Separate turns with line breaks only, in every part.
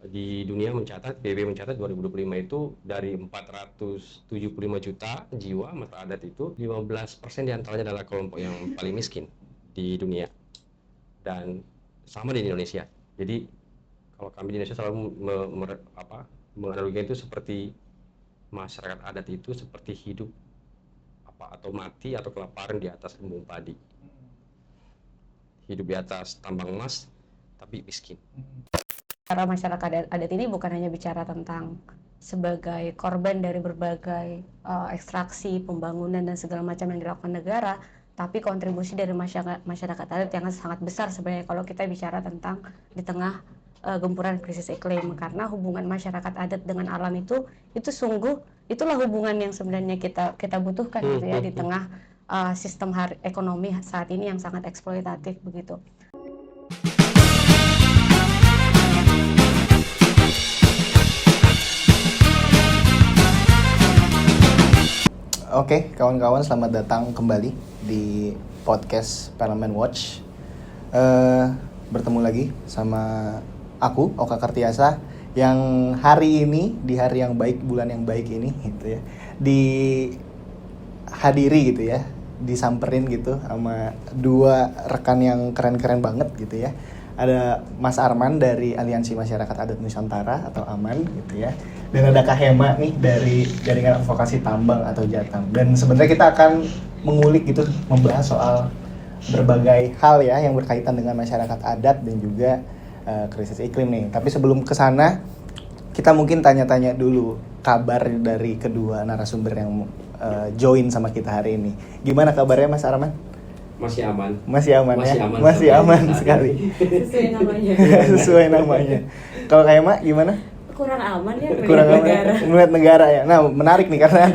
di dunia mencatat, PBB mencatat 2025 itu dari 475 juta jiwa mata adat itu 15% diantaranya adalah kelompok yang paling miskin di dunia, dan sama di Indonesia. Jadi kalau kami di Indonesia selalu menganalogikan itu seperti masyarakat adat itu seperti hidup atau mati atau kelaparan di atas lumbung padi, hidup di atas tambang emas tapi miskin.
Para masyarakat adat ini bukan hanya bicara tentang sebagai korban dari berbagai ekstraksi, pembangunan dan segala macam yang dilakukan negara, tapi kontribusi dari masyarakat adat yang sangat besar sebenarnya kalau kita bicara tentang di tengah gempuran krisis iklim, karena hubungan masyarakat adat dengan alam itu sungguh itulah hubungan yang sebenarnya kita butuhkan gitu ya di tengah sistem ekonomi saat ini yang sangat eksploitatif begitu.
Oke, kawan-kawan, selamat datang kembali di podcast Parlemen Watch. Bertemu lagi sama aku, Oka Kartiasa, yang hari ini, di hari yang baik, bulan yang baik ini gitu ya, dihadiri gitu ya, disamperin gitu sama dua rekan yang keren-keren banget gitu ya. Ada Mas Arman dari Aliansi Masyarakat Adat Nusantara atau AMAN gitu ya. Dan ada Kak Hema nih dari Jaringan Advokasi Tambang atau JATAM. Dan sebenarnya kita akan mengulik gitu, membahas soal berbagai hal ya yang berkaitan dengan masyarakat adat dan juga krisis iklim nih. Tapi sebelum ke sana, kita mungkin tanya-tanya dulu kabar dari kedua narasumber yang join sama kita hari ini. Gimana kabarnya Mas Arman?
Masih aman.
Masih aman ya?
Aman
Masih aman sekali.
Sesuai namanya.
Sesuai namanya. Kalau Kak Hema gimana?
Kurang aman ya
melihat negara ya. Nah, menarik nih karena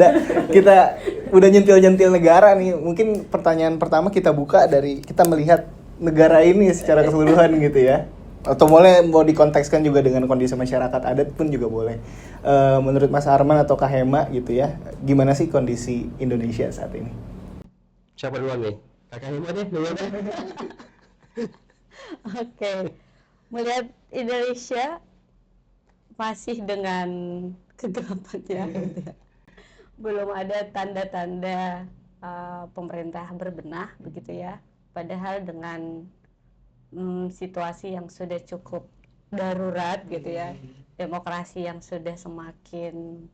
kita udah nyentil negara nih. Mungkin pertanyaan pertama kita buka dari kita melihat negara ini secara keseluruhan gitu ya. Atau mau dikontekskan juga dengan kondisi masyarakat adat pun juga boleh. Menurut Mas Arman atau Kak Hema gitu ya, gimana sih kondisi Indonesia saat ini?
Siapa duluan nih? Kakak Hema deh duluan.
Oke. Melihat Indonesia masih dengan kegelapannya gitu ya. Belum ada tanda-tanda pemerintah berbenah begitu ya. Padahal dengan situasi yang sudah cukup darurat gitu ya, demokrasi yang sudah semakin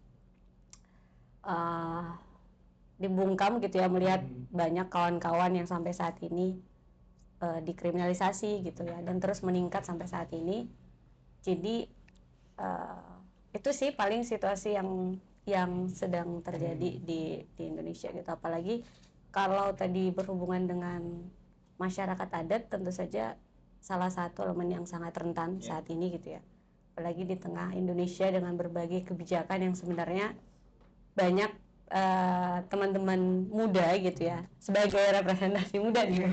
dibungkam gitu ya, melihat banyak kawan-kawan yang sampai saat ini dikriminalisasi gitu ya, dan terus meningkat sampai saat ini. Jadi itu sih paling situasi yang sedang terjadi di Indonesia gitu. Apalagi kalau tadi berhubungan dengan masyarakat adat, tentu saja salah satu elemen yang sangat rentan saat ini gitu ya. Apalagi di tengah Indonesia dengan berbagai kebijakan yang sebenarnya banyak teman-teman muda gitu ya, sebagai representasi muda nih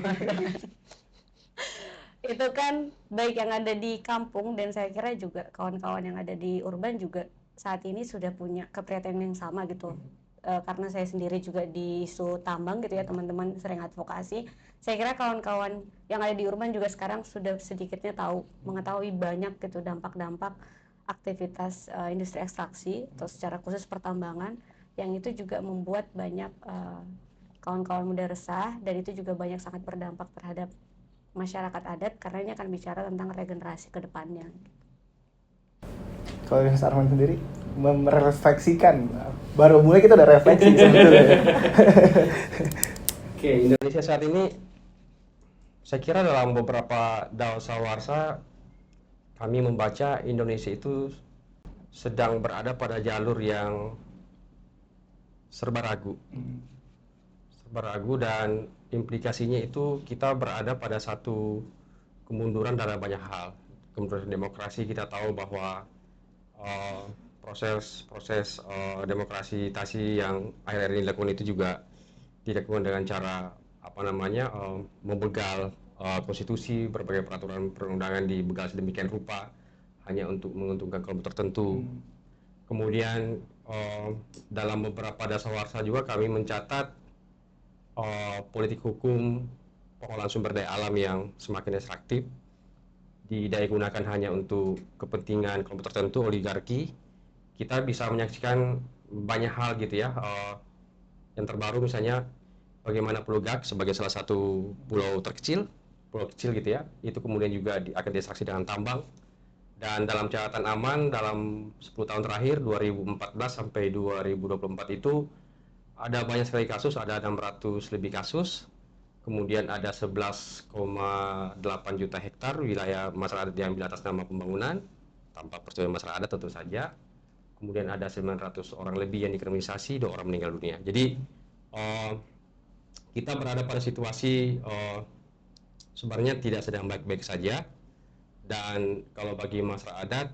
itu kan baik yang ada di kampung, dan saya kira juga kawan-kawan yang ada di urban juga saat ini sudah punya keprihatinan yang sama gitu. Karena saya sendiri juga di isu tambang gitu ya, teman-teman sering advokasi. Saya kira kawan-kawan yang ada di urban juga sekarang sudah sedikitnya mengetahui banyak gitu dampak-dampak aktivitas industri ekstraksi atau secara khusus pertambangan, yang itu juga membuat banyak kawan-kawan muda resah, dan itu juga banyak sangat berdampak terhadap masyarakat adat, karena ini akan bicara tentang regenerasi ke depannya.
Kalau Mas Arman sendiri merefleksikan, baru mulai kita udah refleksi sebetulnya.
Oke, Indonesia saat ini saya kira dalam beberapa dasawarsa kami membaca Indonesia itu sedang berada pada jalur yang serba ragu. Serba ragu, dan implikasinya itu kita berada pada satu kemunduran dalam banyak hal. Kemunduran demokrasi, kita tahu bahwa proses demokratisasi yang akhir-akhir ini dilakukan itu juga dilakukan dengan cara membegal konstitusi, berbagai peraturan perundangan dibegal sedemikian rupa hanya untuk menguntungkan kelompok tertentu. Kemudian dalam beberapa dasawarsa juga kami mencatat politik hukum, pengelolaan sumber daya alam yang semakin destruktif, didaya gunakan hanya untuk kepentingan kelompok tertentu, oligarki, kita bisa menyaksikan banyak hal gitu ya. Yang terbaru misalnya bagaimana Pulau Gag sebagai salah satu pulau kecil gitu ya, itu kemudian juga akan diekstraksi dengan tambang. Dan dalam catatan aman dalam 10 tahun terakhir 2014 sampai 2024 itu ada banyak sekali kasus, ada 600 lebih kasus. Kemudian ada 11,8 juta hektar wilayah masyarakat yang diambil atas nama pembangunan tanpa persetujuan masyarakat adat tentu saja. Kemudian ada 900 orang lebih yang dikriminalisasi, 2 orang meninggal dunia. Jadi kita berada pada situasi sebenarnya tidak sedang baik-baik saja. Dan kalau bagi masyarakat adat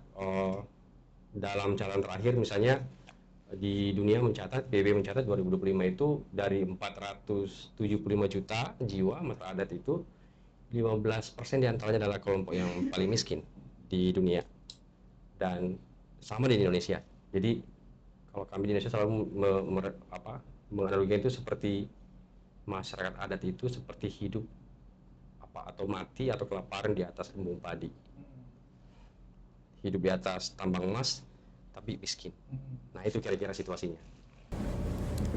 dalam catatan terakhir misalnya di dunia PBB mencatat 2025 itu dari 475 juta jiwa masyarakat adat itu 15% diantaranya adalah kelompok yang paling miskin di dunia dan sama di Indonesia. Jadi kalau kami di Indonesia selalu menganalogikan itu seperti masyarakat adat itu seperti hidup atau mati atau kelaparan di atas lumbung padi, hidup di atas tambang emas tapi miskin. Nah itu kira-kira situasinya.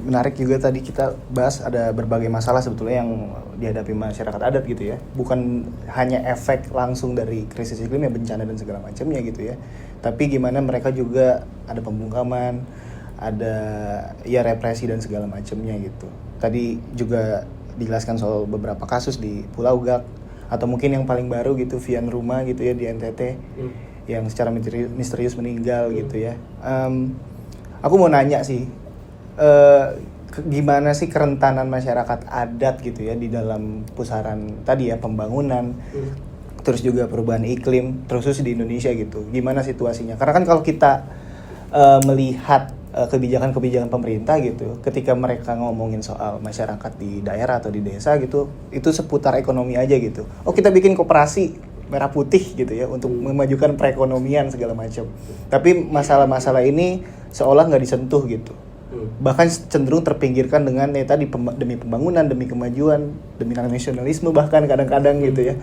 Menarik juga tadi kita bahas ada berbagai masalah sebetulnya yang dihadapi masyarakat adat gitu ya. Bukan hanya efek langsung dari krisis iklim ya, bencana dan segala macamnya gitu ya. Tapi gimana mereka juga ada pembungkaman, ada ya represi dan segala macamnya gitu. Tadi juga dijelaskan soal beberapa kasus di Pulau Gag atau mungkin yang paling baru gitu Vian Rumah gitu ya di NTT yang secara misterius meninggal gitu ya. Aku mau nanya sih, gimana sih kerentanan masyarakat adat gitu ya di dalam pusaran tadi ya pembangunan, terus juga perubahan iklim, terus di Indonesia gitu. Gimana situasinya? Karena kan kalau kita melihat kebijakan-kebijakan pemerintah gitu, ketika mereka ngomongin soal masyarakat di daerah atau di desa gitu, itu seputar ekonomi aja gitu. Oh kita bikin koperasi merah putih gitu ya untuk memajukan perekonomian segala macam. Tapi masalah-masalah ini seolah nggak disentuh gitu. Bahkan cenderung terpinggirkan dengan tadi demi pembangunan, demi kemajuan, demi nasionalisme bahkan kadang-kadang gitu ya.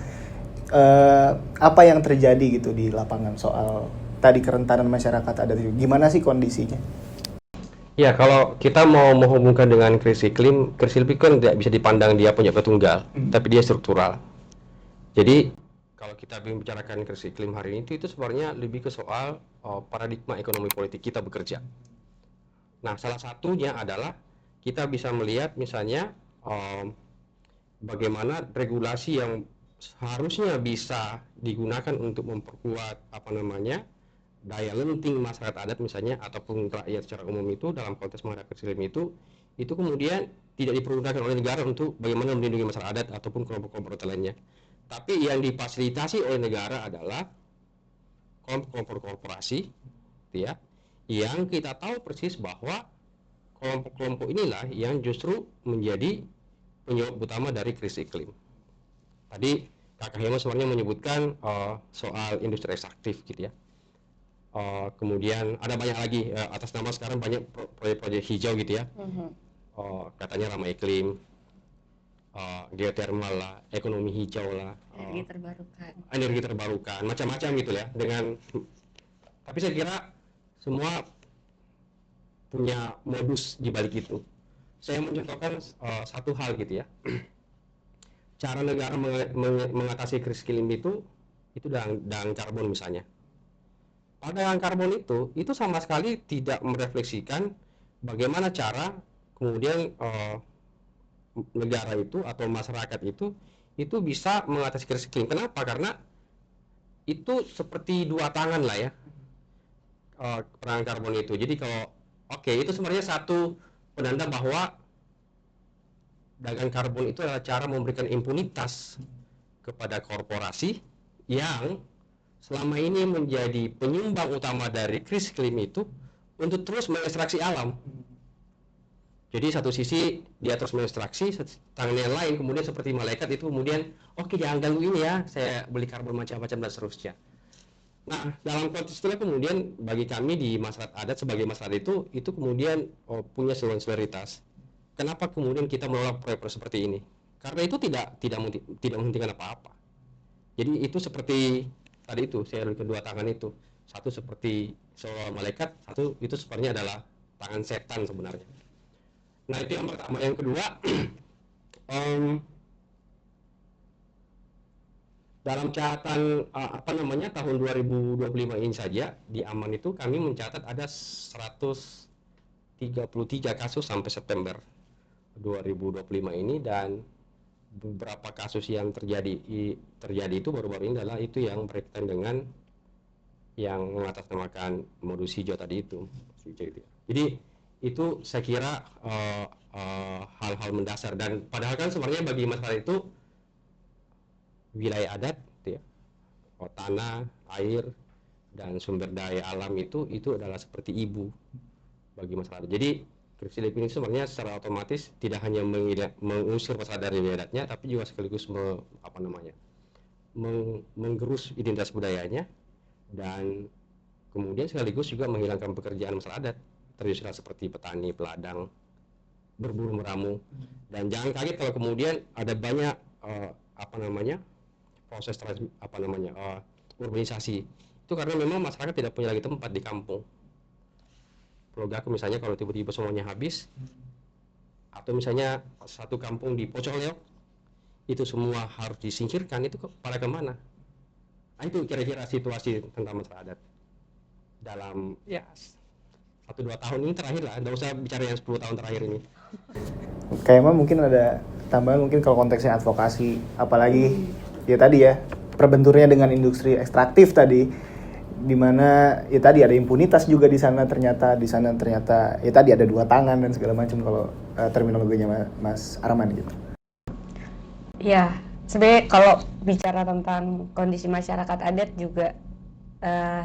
Apa yang terjadi gitu di lapangan soal tadi kerentanan masyarakat adat itu? Gimana sih kondisinya?
Ya, kalau kita mau menghubungkan dengan krisis iklim kan tidak bisa dipandang dia penyebab tunggal, tapi dia struktural. Jadi kalau kita membicarakan krisis iklim hari ini itu sebenarnya lebih ke soal paradigma ekonomi politik kita bekerja. Nah, salah satunya adalah kita bisa melihat misalnya bagaimana regulasi yang seharusnya bisa digunakan untuk memperkuat daya lenting masyarakat adat misalnya ataupun rakyat secara umum itu dalam konteks menghadapi krisis iklim itu kemudian tidak dipergunakan oleh negara untuk bagaimana melindungi masyarakat adat ataupun kelompok-kelompok lainnya. Tapi yang difasilitasi oleh negara adalah kelompok-kelompok korporasi ya, yang kita tahu persis bahwa kelompok-kelompok inilah yang justru menjadi penyebab utama dari krisis iklim. Tadi Kakak Hema sebenarnya menyebutkan soal industri ekstraktif gitu ya. Kemudian ada banyak lagi atas nama sekarang banyak proyek-proyek hijau gitu ya. Katanya ramah iklim, geotermal lah, ekonomi hijau lah, energi terbarukan, macam-macam gitu ya. Tapi saya kira semua punya modus di balik itu. Saya mencontohkan satu hal gitu ya. Cara negara mengatasi krisis iklim itu dengan karbon misalnya. Pada karbon itu sama sekali tidak merefleksikan bagaimana cara kemudian negara itu atau masyarakat itu bisa mengatasi krisis iklim. Kenapa? Karena itu seperti dua tangan lah ya perangan karbon itu. Jadi kalau itu sebenarnya satu penanda bahwa dagang karbon itu adalah cara memberikan impunitas kepada korporasi yang selama ini menjadi penyumbang utama dari krisis iklim itu untuk terus mengekstraksi alam. Jadi satu sisi dia terus mengekstraksi, tangan yang lain kemudian seperti malaikat itu kemudian jangan ganggu ini ya, saya beli karbon macam-macam dan seterusnya. Nah dalam konteks itulah kemudian bagi kami di masyarakat adat sebagai masyarakat itu kemudian punya solidaritas. Kenapa kemudian kita menolak proyek-proyek seperti ini? Karena itu tidak menghentikan apa-apa. Jadi itu seperti tadi itu saya kedua tangan itu, satu seperti seorang malaikat, satu itu sebenarnya adalah tangan setan sebenarnya. Nah itu yang pertama. Yang kedua, em, dalam catatan tahun 2025 ini saja di Aman itu kami mencatat ada 133 kasus sampai September 2025 ini, dan beberapa kasus yang terjadi itu baru-baru ini adalah itu yang berkaitan dengan yang mengatasnamakan modus hijau tadi itu. Jadi itu saya kira hal-hal mendasar, dan padahal kan sebenarnya bagi masyarakat itu wilayah adat gitu ya, tanah, air, dan sumber daya alam itu adalah seperti ibu bagi masyarakat. Jadi Kripsi Living itu sebenarnya secara otomatis tidak hanya mengusir masyarakat dari adatnya, tapi juga sekaligus menggerus identitas budayanya, dan kemudian sekaligus juga menghilangkan pekerjaan masyarakat adat tradisional seperti petani, peladang, berburu meramu. Dan jangan kaget kalau kemudian ada banyak proses urbanisasi itu karena memang masyarakat tidak punya lagi tempat di kampung. Pulau Gaku misalnya kalau tiba-tiba semuanya habis, atau misalnya satu kampung di pojok Leok itu semua harus disingkirkan, itu pada kemana? Nah, itu kira-kira situasi tentang masyarakat adat dalam 1-2 tahun ini terakhir lah, nggak usah bicara yang 10 tahun terakhir ini.
Kayaknya mungkin ada tambahan, mungkin kalau konteksnya advokasi, apalagi ya tadi ya perbenturnya dengan industri ekstraktif tadi, dimana ya tadi ada impunitas juga di sana ternyata ya tadi ada dua tangan dan segala macam kalau terminologinya Mas Arman gitu.
Ya, sebenarnya kalau bicara tentang kondisi masyarakat adat juga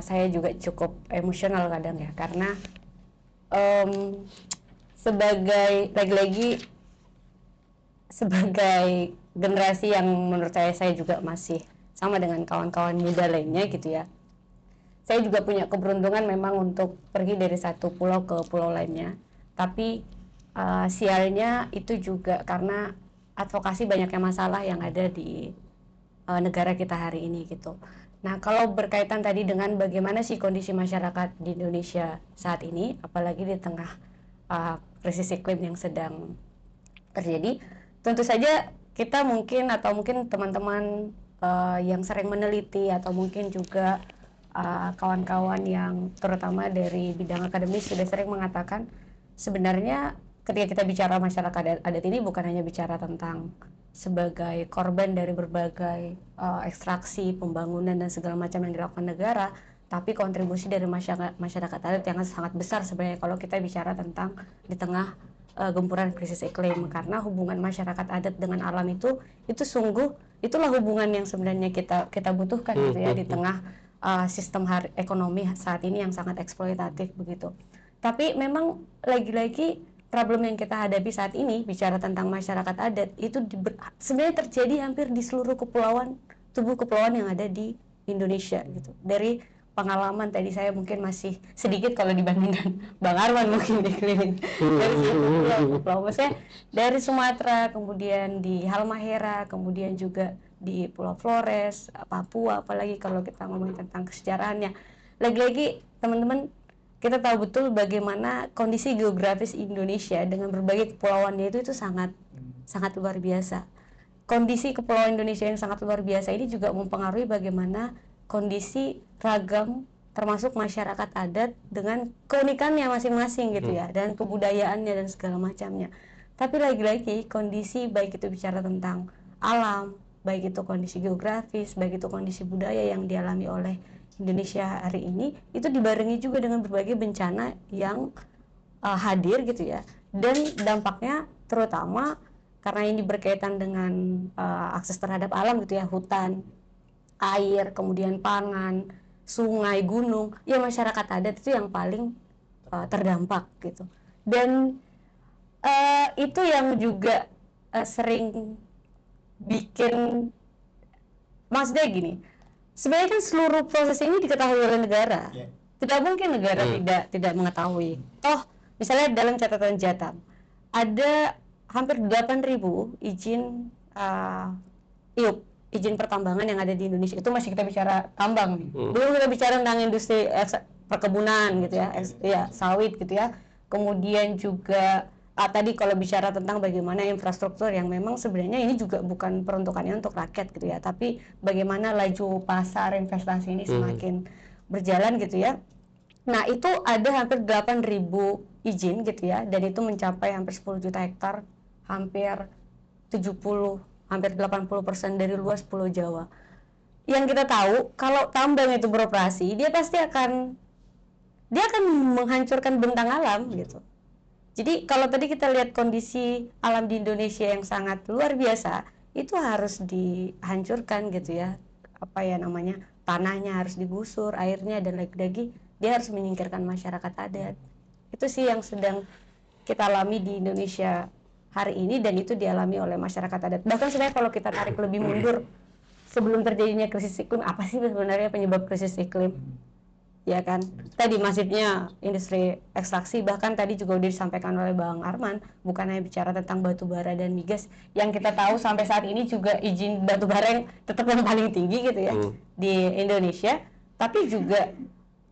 saya juga cukup emosional kadang ya, karena sebagai lagi-lagi sebagai generasi yang menurut saya juga masih sama dengan kawan-kawan muda lainnya gitu ya. Saya juga punya keberuntungan memang untuk pergi dari satu pulau ke pulau lainnya. Tapi sialnya itu juga karena advokasi banyaknya masalah yang ada di negara kita hari ini gitu. Nah, kalau berkaitan tadi dengan bagaimana sih kondisi masyarakat di Indonesia saat ini, apalagi di tengah krisis iklim yang sedang terjadi, tentu saja kita mungkin teman-teman yang sering meneliti atau mungkin juga kawan-kawan yang terutama dari bidang akademis sudah sering mengatakan sebenarnya ketika kita bicara masyarakat adat ini bukan hanya bicara tentang sebagai korban dari berbagai ekstraksi, pembangunan dan segala macam yang dilakukan negara, tapi kontribusi dari masyarakat adat yang sangat besar sebenarnya kalau kita bicara tentang di tengah gempuran krisis iklim, karena hubungan masyarakat adat dengan alam itu sungguh itulah hubungan yang sebenarnya kita butuhkan gitu ya di tengah sistem ekonomi saat ini yang sangat eksploitatif begitu. Tapi memang lagi-lagi problem yang kita hadapi saat ini bicara tentang masyarakat adat itu sebenarnya terjadi hampir di seluruh tubuh kepulauan yang ada di Indonesia gitu. Dari pengalaman tadi saya mungkin masih sedikit kalau dibandingkan Bang Arman mungkin di keliling dari satu pulau, maksudnya dari Sumatera, kemudian di Halmahera, kemudian juga di Pulau Flores, Papua, apalagi kalau kita ngomongin tentang kesejarahannya. Lagi-lagi teman-teman, kita tahu betul bagaimana kondisi geografis Indonesia dengan berbagai kepulauannya itu sangat luar biasa. Kondisi kepulauan Indonesia yang sangat luar biasa ini juga mempengaruhi bagaimana kondisi ragam termasuk masyarakat adat dengan keunikannya masing-masing gitu ya, dan kebudayaannya dan segala macamnya. Tapi lagi-lagi kondisi baik itu bicara tentang alam, baik itu kondisi geografis, baik itu kondisi budaya yang dialami oleh Indonesia hari ini, itu dibarengi juga dengan berbagai bencana yang hadir gitu ya, dan dampaknya terutama karena ini berkaitan dengan akses terhadap alam gitu ya, hutan, air, kemudian pangan, sungai, gunung, ya masyarakat adat itu yang paling terdampak gitu. Dan itu yang juga sering bikin, maksudnya gini, sebenarnya kan seluruh proses ini diketahui oleh negara. Tidak mungkin negara tidak mengetahui. Toh misalnya dalam catatan Jatam ada hampir 8.000 izin IUP izin pertambangan yang ada di Indonesia. Itu masih kita bicara tambang nih.
Hmm.
Belum kita bicara tentang industri perkebunan gitu ya, ya sawit gitu ya. Kemudian juga tadi kalau bicara tentang bagaimana infrastruktur yang memang sebenarnya ini juga bukan peruntukannya untuk rakyat gitu ya, tapi bagaimana laju pasar investasi ini semakin berjalan gitu ya. Nah, itu ada hampir 8.000 izin gitu ya, dan itu mencapai hampir 10 juta hektar, hampir 70, hampir 80% dari luas Pulau Jawa. Yang kita tahu, kalau tambang itu beroperasi, dia akan menghancurkan bentang alam gitu. Jadi kalau tadi kita lihat kondisi alam di Indonesia yang sangat luar biasa, itu harus dihancurkan gitu ya. Apa ya namanya, tanahnya harus digusur, airnya dan lagi-lagi dia harus menyingkirkan masyarakat adat. Itu sih yang sedang kita alami di Indonesia hari ini, dan itu dialami oleh masyarakat adat. Bahkan sebenarnya kalau kita tarik lebih mundur, sebelum terjadinya krisis iklim, apa sih sebenarnya penyebab krisis iklim? Ya kan, tadi masifnya industri ekstraksi, bahkan tadi juga udah disampaikan oleh Bang Arman, bukan hanya bicara tentang batu bara dan migas, yang kita tahu sampai saat ini juga izin batu bara yang tetap yang paling tinggi gitu ya di Indonesia, tapi juga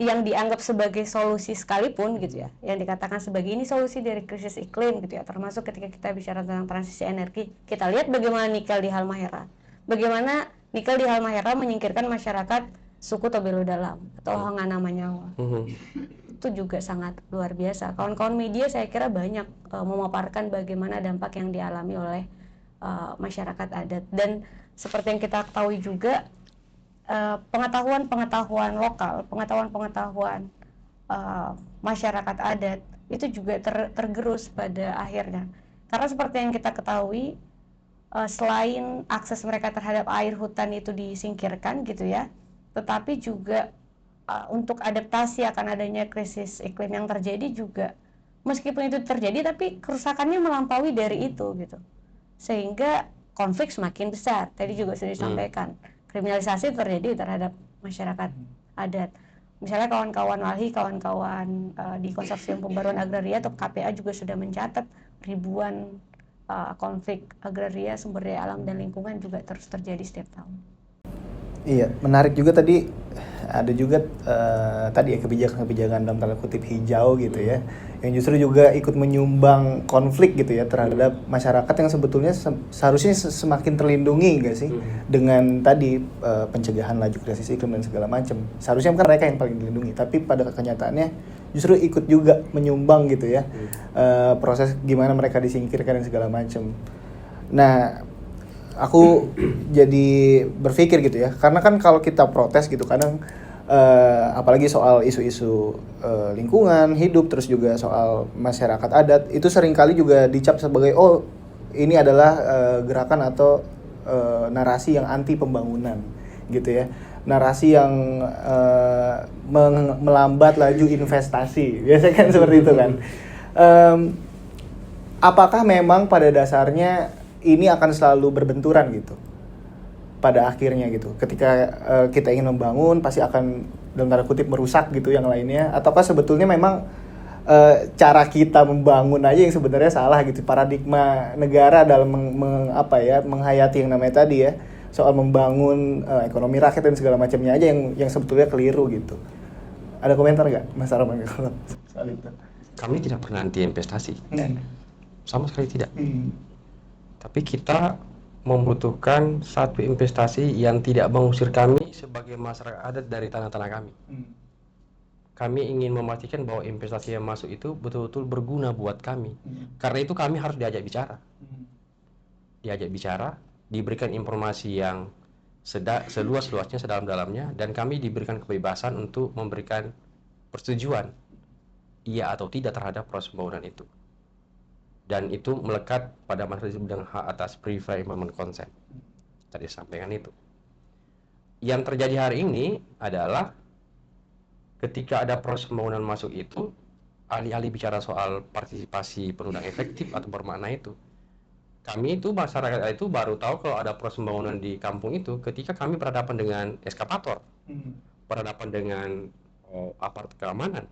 yang dianggap sebagai solusi sekalipun gitu ya, yang dikatakan sebagai ini solusi dari krisis iklim gitu ya, termasuk ketika kita bicara tentang transisi energi, kita lihat bagaimana nikel di Halmahera, bagaimana nikel di Halmahera menyingkirkan masyarakat suku Tobelo Dalam atau Hongana Manyawa. Itu juga sangat luar biasa. Kawan-kawan media saya kira banyak memaparkan bagaimana dampak yang dialami oleh masyarakat adat, dan seperti yang kita ketahui juga pengetahuan lokal, pengetahuan masyarakat adat itu juga tergerus pada akhirnya, karena seperti yang kita ketahui, selain akses mereka terhadap air hutan itu disingkirkan gitu ya, tetapi juga untuk adaptasi akan adanya krisis iklim yang terjadi juga, meskipun itu terjadi tapi kerusakannya melampaui dari itu gitu, sehingga konflik semakin besar. Tadi juga sudah disampaikan, kriminalisasi terjadi terhadap masyarakat adat. Misalnya kawan-kawan WALHI, kawan-kawan di Konsorsium Pembaruan Agraria atau KPA juga sudah mencatat ribuan konflik agraria, sumber daya alam dan lingkungan juga terus terjadi setiap tahun.
Iya, menarik juga tadi ada juga tadi ya kebijakan-kebijakan dalam tanda kutip hijau gitu ya, yang justru juga ikut menyumbang konflik gitu ya terhadap masyarakat yang sebetulnya seharusnya semakin terlindungi nggak sih dengan tadi pencegahan laju krisis iklim dan segala macam. Seharusnya kan mereka yang paling dilindungi, tapi pada kenyataannya justru ikut juga menyumbang gitu ya proses gimana mereka disingkirkan dan segala macam. Nah, aku jadi berpikir gitu ya, karena kan kalau kita protes gitu kadang apalagi soal isu-isu lingkungan hidup, terus juga soal masyarakat adat, itu seringkali juga dicap sebagai oh ini adalah gerakan atau narasi yang anti pembangunan gitu ya, narasi yang melambat laju investasi, biasanya kan seperti itu kan. Apakah memang pada dasarnya ini akan selalu berbenturan gitu pada akhirnya gitu, ketika kita ingin membangun pasti akan dalam tanda kutip merusak gitu yang lainnya, ataukah sebetulnya memang cara kita membangun aja yang sebenarnya salah gitu, paradigma negara dalam menghayati yang namanya tadi ya soal membangun ekonomi rakyat dan segala macamnya aja yang sebetulnya keliru gitu. Ada komentar nggak Mas Arman soal itu?
Kami tidak pernah anti investasi, sama sekali tidak. Tapi kita membutuhkan satu investasi yang tidak mengusir kami sebagai masyarakat adat dari tanah-tanah kami. Kami ingin memastikan bahwa investasi yang masuk itu betul-betul berguna buat kami. Karena itu kami harus diajak bicara. Diajak bicara, diberikan informasi yang seluas-luasnya, sedalam-dalamnya, dan kami diberikan kebebasan untuk memberikan persetujuan iya atau tidak terhadap proses pembangunan itu. Dan itu melekat pada masalah bidang hak atas private environment consent. Tadi sampaikan itu. Yang terjadi hari ini adalah ketika ada proses pembangunan masuk itu, alih-alih bicara soal partisipasi penunjang efektif atau bermakna itu, kami itu masyarakat itu baru tahu kalau ada proses pembangunan di kampung itu ketika kami berhadapan dengan eskavator, berhadapan dengan aparat keamanan,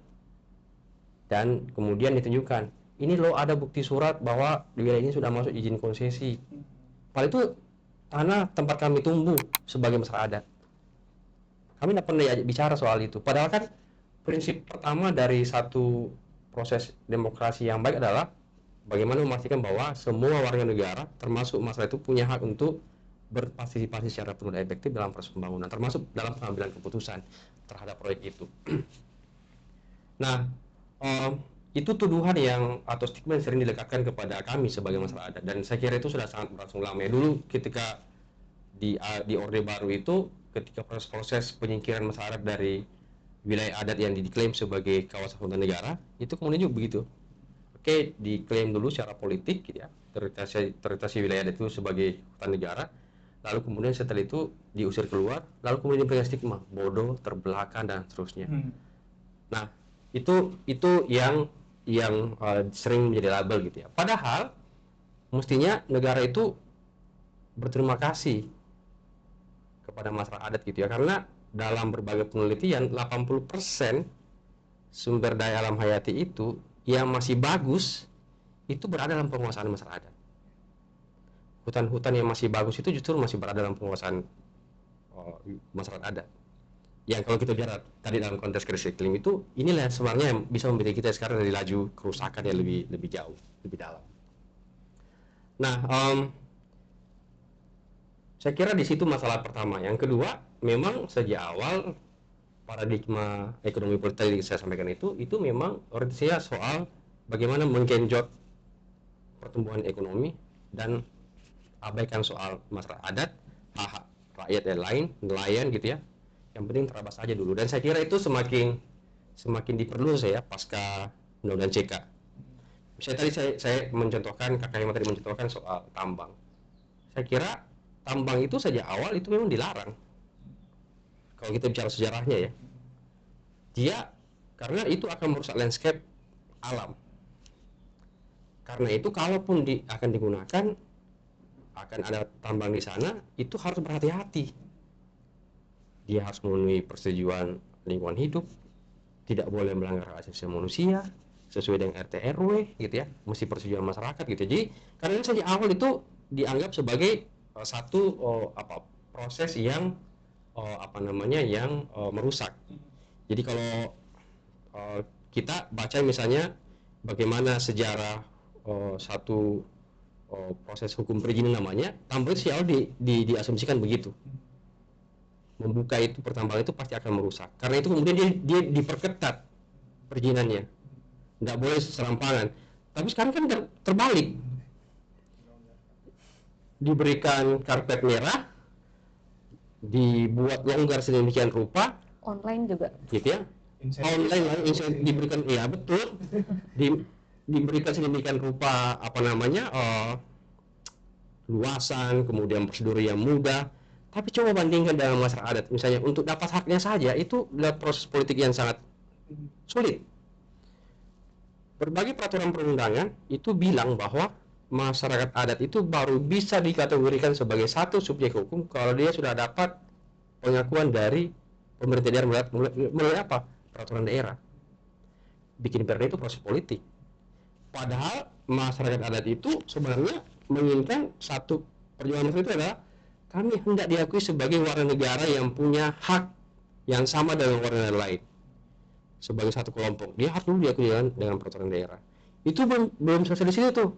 dan kemudian ditunjukkan ini loh ada bukti surat bahwa di wilayah ini sudah masuk izin konsesi. Padahal itu tanah tempat kami tumbuh sebagai masyarakat adat. Kami tidak pernah bicara soal itu. Padahal kan prinsip pertama dari satu proses demokrasi yang baik adalah bagaimana memastikan bahwa semua warga negara, termasuk masyarakat itu punya hak untuk berpartisipasi secara penuh dan efektif dalam proses pembangunan, termasuk dalam pengambilan keputusan terhadap proyek itu. Nah, itu tuduhan yang atau stigma yang sering dilekatkan kepada kami sebagai masyarakat adat, dan saya kira itu sudah sangat berlangsung lama. Dulu ketika di Orde Baru itu, ketika proses penyingkiran masyarakat dari wilayah adat yang diklaim sebagai kawasan hutan negara, itu kemudian juga begitu. Oke, diklaim dulu secara politik gitu ya, teritoriasi wilayah adat itu sebagai hutan negara, lalu kemudian setelah itu diusir keluar, lalu kemudian diberikan stigma bodoh, terbelakang, dan seterusnya. Nah, itu yang sering menjadi label gitu ya. Padahal mestinya negara itu berterima kasih kepada masyarakat adat gitu ya, karena dalam berbagai penelitian 80% sumber daya alam hayati itu yang masih bagus itu berada dalam penguasaan masyarakat adat. Hutan-hutan yang masih bagus itu justru masih berada dalam penguasaan masyarakat adat. Yang kalau kita bicara tadi dalam konteks krisis iklim itu, inilah sebenarnya yang bisa membuat kita sekarang dari laju kerusakan yang lebih jauh, lebih dalam. Nah, saya kira di situ masalah pertama. Yang kedua, memang sejak awal paradigma ekonomi politik yang saya sampaikan itu memang orientasinya soal bagaimana menggenjot pertumbuhan ekonomi dan abaikan soal masyarakat adat, hak rakyat yang lain, nelayan gitu ya. Yang penting terabas saja dulu. Dan saya kira itu semakin diperluas ya pasca Undang-Undang CK. Misalnya tadi saya mencontohkan, Kakak Hema tadi mencontohkan soal tambang. Saya kira tambang itu sejak awal itu memang dilarang. Kalau kita bicara sejarahnya ya, dia karena itu akan merusak landscape alam. Karena itu kalaupun akan digunakan, akan ada tambang di sana, itu harus berhati-hati. Dia harus memenuhi persetujuan lingkungan hidup, tidak boleh melanggar hak asasi manusia, sesuai dengan RT RW gitu ya, mesti persetujuan masyarakat gitu. Jadi karena itu sejak awal itu dianggap sebagai satu proses yang merusak. Jadi kalau kita baca misalnya bagaimana sejarah satu proses hukum perizinan namanya, tambang itu selalu diasumsikan begitu. Membuka itu pertambangan itu pasti akan merusak. Karena itu kemudian dia diperketat perizinannya, nggak boleh serampangan. Tapi sekarang kan terbalik, diberikan karpet merah, dibuat longgar sedemikian rupa,
Online juga.
gitu ya. Online diberikan, ya betul, diberikan sedemikian rupa luasan, kemudian prosedur yang mudah. Tapi coba bandingkan dengan masyarakat adat, misalnya untuk dapat haknya saja itu adalah proses politik yang sangat sulit. Berbagai peraturan perundangan itu bilang bahwa masyarakat adat itu baru bisa dikategorikan sebagai satu subjek hukum kalau dia sudah dapat pengakuan dari pemerintah daerah melalui apa? Peraturan daerah. Bikin perda itu proses politik. Padahal masyarakat adat itu sebenarnya menginginkan satu perjuangan itu adalah kami hendak diakui sebagai warga negara yang punya hak yang sama dengan warga negara lain. Sebagai satu kelompok, dia harus dulu diakui dengan peraturan daerah. Itu belum selesai di situ tuh.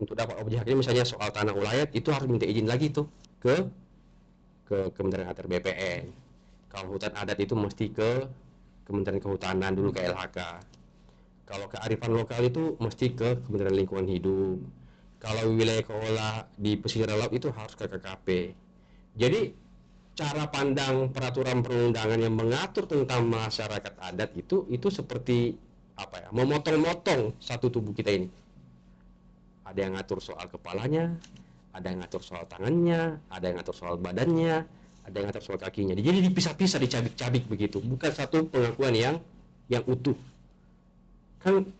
Untuk dapat objek haknya misalnya soal tanah ulayat itu harus minta izin lagi tuh ke Kementerian Atar BPN. Kalau hutan adat itu mesti ke Kementerian Kehutanan dulu, ke LHK. Kalau kearifan lokal itu mesti ke Kementerian Lingkungan Hidup. Kalau wilayah kelola di pesisir laut itu harus ke KKP. Jadi cara pandang peraturan perundangan yang mengatur tentang masyarakat adat itu seperti memotong-motong satu tubuh kita ini. Ada yang ngatur soal kepalanya, ada yang ngatur soal tangannya, ada yang ngatur soal badannya, ada yang ngatur soal kakinya. Jadi dipisah-pisah, dicabik-cabik begitu, bukan satu pengakuan yang utuh. Kan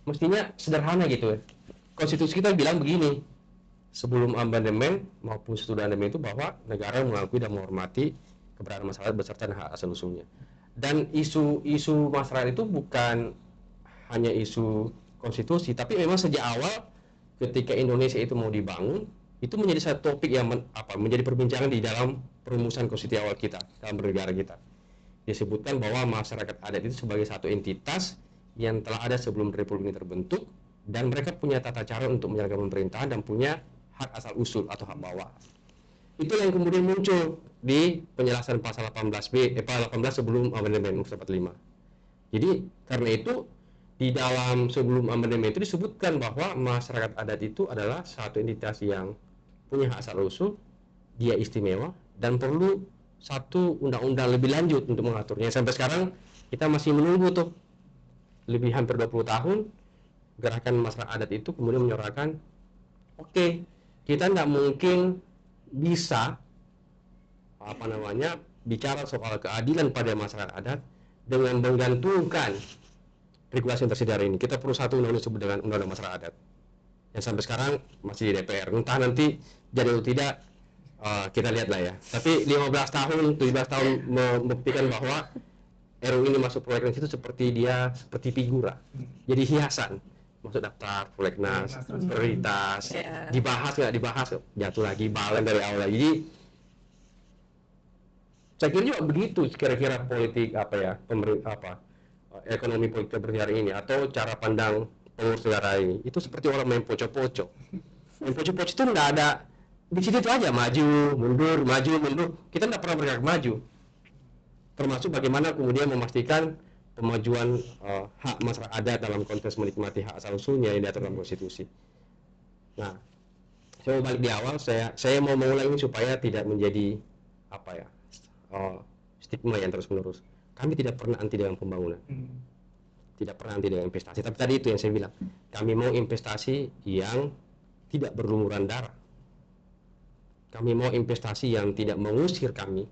mestinya sederhana gitu ya. Konstitusi kita bilang begini, sebelum amandemen maupun sesudah amandemen itu bahwa negara mengakui dan menghormati keberadaan masyarakat beserta hak asal usulnya. Dan isu masyarakat itu bukan hanya isu konstitusi, tapi memang sejak awal ketika Indonesia itu mau dibangun, Itu menjadi satu topik yang menjadi perbincangan di dalam perumusan konstitusi awal kita dalam bernegara kita. Disebutkan bahwa masyarakat adat itu sebagai satu entitas yang telah ada sebelum republik ini terbentuk, dan mereka punya tata cara untuk menjalankan pemerintahan dan punya hak asal usul atau hak bawah. Itu yang kemudian muncul di penjelasan pasal 18B, 18 sebelum amandemen 45. Jadi karena itu di dalam sebelum amandemen itu disebutkan bahwa masyarakat adat itu adalah satu entitas yang punya hak asal usul, dia istimewa, dan perlu satu undang-undang lebih lanjut untuk mengaturnya. Sampai sekarang kita masih menunggu tuh, lebih hampir 20 tahun gerakan masyarakat adat itu kemudian menyuarakan, oke, kita nggak mungkin bisa bicara soal keadilan pada masyarakat adat dengan menggantungkan regulasi yang tersedia hari ini. Kita perlu satu undang-undang disebut dengan undang-undang masyarakat adat yang sampai sekarang masih di DPR. Entah nanti jadi atau tidak, kita lihat lah ya. Tapi 15 tahun, 17 tahun membuktikan bahwa RUU ini masuk prolegnas itu seperti figura. Jadi hiasan. Masuk daftar prolegnas, prioritas, dibahas nggak dibahas, jatuh lagi, balen dari awal lagi. Jadi saya kira juga begitu kira-kira politik ekonomi politik bernegara ini, atau cara pandang pengurus negara ini. Itu seperti orang main poco-poco. Main poco-poco itu nggak ada, di situ aja maju mundur. Kita nggak pernah bergerak maju. Termasuk bagaimana kemudian memastikan pemajuan hak masyarakat adat dalam konteks menikmati hak asal usulnya yang diatur dalam konstitusi. Nah, saya mau balik di awal, saya mau mengulang ini supaya tidak menjadi stigma yang terus menerus. Kami tidak pernah anti dengan pembangunan, tidak pernah anti dengan investasi. Tapi tadi itu yang saya bilang, kami mau investasi yang tidak berlumuran darah. Kami mau investasi yang tidak mengusir kami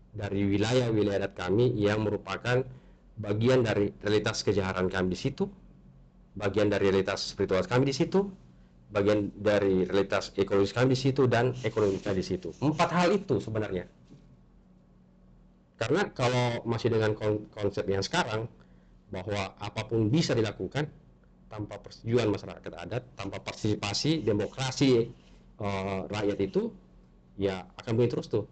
dari wilayah-wilayah adat kami yang merupakan bagian dari realitas kejaharan kami di situ, bagian dari realitas spiritual kami di situ, bagian dari realitas ekologis kami di situ, dan ekonomi kita di situ. 4 hal itu sebenarnya. Karena kalau masih dengan konsep yang sekarang bahwa apapun bisa dilakukan tanpa persetujuan masyarakat adat, tanpa partisipasi demokrasi rakyat itu, ya akan begini terus tuh.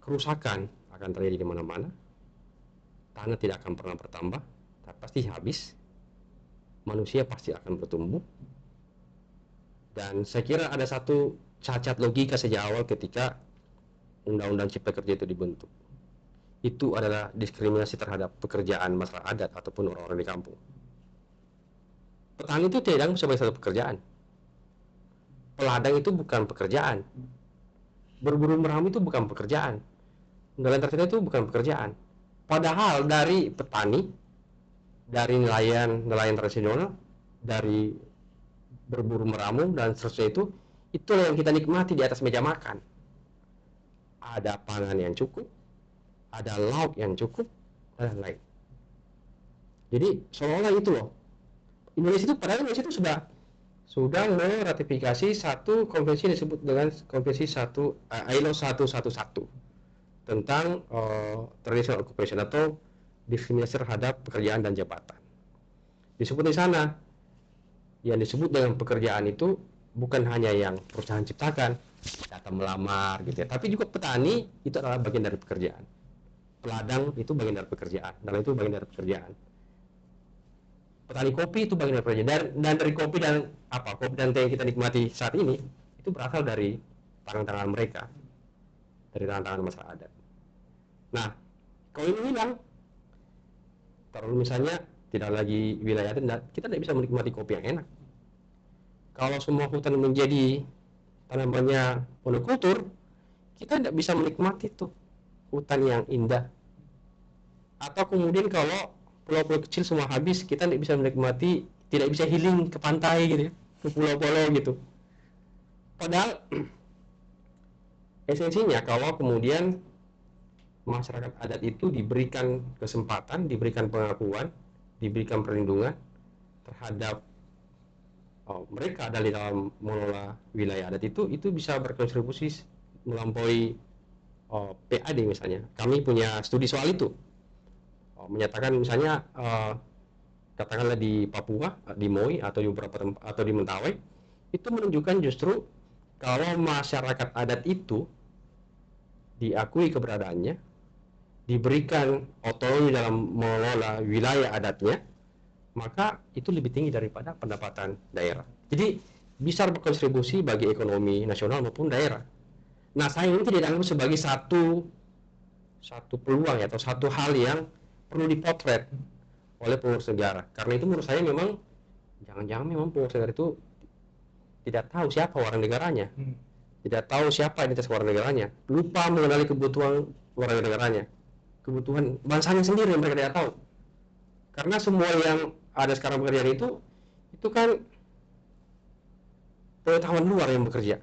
Kerusakan akan terjadi di mana-mana. Tanah tidak akan pernah bertambah, tapi pasti habis. Manusia pasti akan bertumbuh. Dan saya kira ada satu cacat logika sejak awal ketika Undang-Undang Cipta Kerja itu dibentuk. Itu adalah diskriminasi terhadap pekerjaan masyarakat adat ataupun orang-orang di kampung. Petani itu tidak sebagai satu pekerjaan. Peladang itu bukan pekerjaan. Berburu meramu itu bukan pekerjaan. Nelayan tradisional itu bukan pekerjaan. Padahal dari petani, dari nelayan tradisional, dari berburu meramu dan seterusnya itu yang kita nikmati di atas meja makan. Ada pangan yang cukup, ada lauk yang cukup, dan lain-lain. Jadi seolah-olah itu loh. Padahal Indonesia itu sudah meratifikasi satu konvensi yang disebut dengan konvensi ILO 111 tentang traditional occupation atau diskriminasi terhadap pekerjaan dan jabatan. Disebut di sana, yang disebut dengan pekerjaan itu bukan hanya yang perusahaan ciptakan, datang melamar gitu ya, tapi juga petani itu adalah bagian dari pekerjaan. Peladang itu bagian dari pekerjaan, dan itu bagian dari pekerjaan. Petani kopi itu bagian dari pekerjaan, dan dari kopi dan teh yang kita nikmati saat ini itu berasal dari tangan-tangan mereka, dari tangan-tangan masyarakat adat. Nah, kalau ini hilang, taruh misalnya tidak lagi wilayah adat, kita tidak bisa menikmati kopi yang enak. Kalau semua hutan menjadi tanamannya monokultur, kita tidak bisa menikmati tuh hutan yang indah. Atau kemudian kalau pulau-pulau kecil semua habis, kita tidak bisa menikmati, tidak bisa healing ke pantai gitu ya, ke pulau-pulau gitu. Padahal esensinya kalau kemudian masyarakat adat itu diberikan kesempatan, diberikan pengakuan, diberikan perlindungan terhadap mereka dalam mengelola wilayah adat itu bisa berkontribusi melampaui PAD misalnya. Kami punya studi soal itu, menyatakan misalnya katakanlah di Papua, di Moi atau di beberapa tempat atau di Mentawai, itu menunjukkan justru kalau masyarakat adat itu diakui keberadaannya, diberikan otonomi dalam mengelola wilayah adatnya, maka itu lebih tinggi daripada pendapatan daerah. Jadi bisa berkontribusi bagi ekonomi nasional maupun daerah. Nah, saya ini tidak dianggap sebagai satu peluang ya, atau satu hal yang perlu dipotret oleh pengurus negara. Karena itu menurut saya memang jangan-jangan memang pengurus negara itu tidak tahu siapa warga negaranya, tidak tahu siapa identitas warga negaranya, lupa mengenali kebutuhan warga negaranya, kebutuhan bangsanya sendiri yang mereka tidak tahu. Karena semua yang ada sekarang pekerjaan itu kan pengetahuan luar yang bekerja.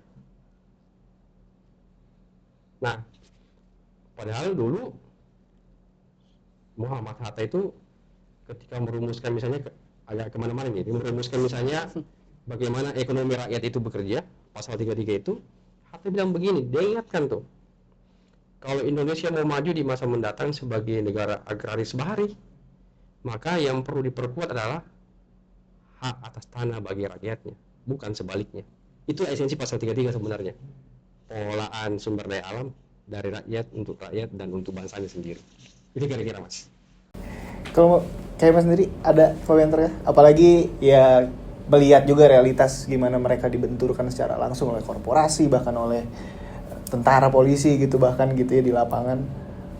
Nah, padahal dulu Muhammad Hatta itu ketika merumuskan misalnya agak kemana-mana nih, merumuskan misalnya bagaimana ekonomi rakyat itu bekerja, pasal 33 itu, Hatta bilang begini, dia ingatkan tuh, kalau Indonesia mau maju di masa mendatang sebagai negara agraris bahari, maka yang perlu diperkuat adalah hak atas tanah bagi rakyatnya, bukan sebaliknya. Itu esensi pasal 33 sebenarnya. Pengelolaan sumber daya alam dari rakyat untuk rakyat dan untuk bangsanya sendiri. Itu kira-kira, Mas.
Kalau kayak Mas sendiri ada komentarnya? Apalagi ya melihat juga realitas gimana mereka dibenturkan secara langsung oleh korporasi, bahkan oleh tentara, polisi gitu, bahkan gitu ya di lapangan.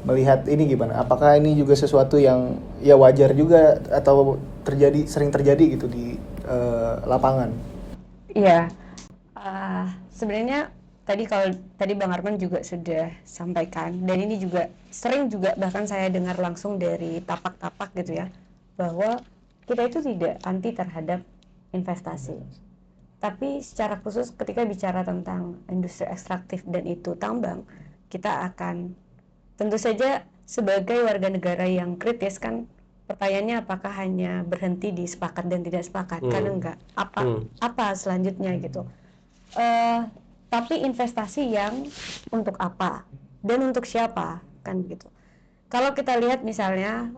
Melihat ini gimana? Apakah ini juga sesuatu yang ya wajar juga atau sering terjadi gitu di lapangan?
Iya, sebenarnya tadi Bang Arman juga sudah sampaikan, dan ini juga sering juga bahkan saya dengar langsung dari tapak-tapak gitu ya, bahwa kita itu tidak anti terhadap investasi, tapi secara khusus ketika bicara tentang industri ekstraktif dan itu tambang, kita akan tentu saja sebagai warga negara yang kritis kan, pertanyaannya apakah hanya berhenti di sepakat dan tidak sepakat, karena enggak, apa selanjutnya gitu. Tapi investasi yang untuk apa dan untuk siapa kan gitu. Kalau kita lihat misalnya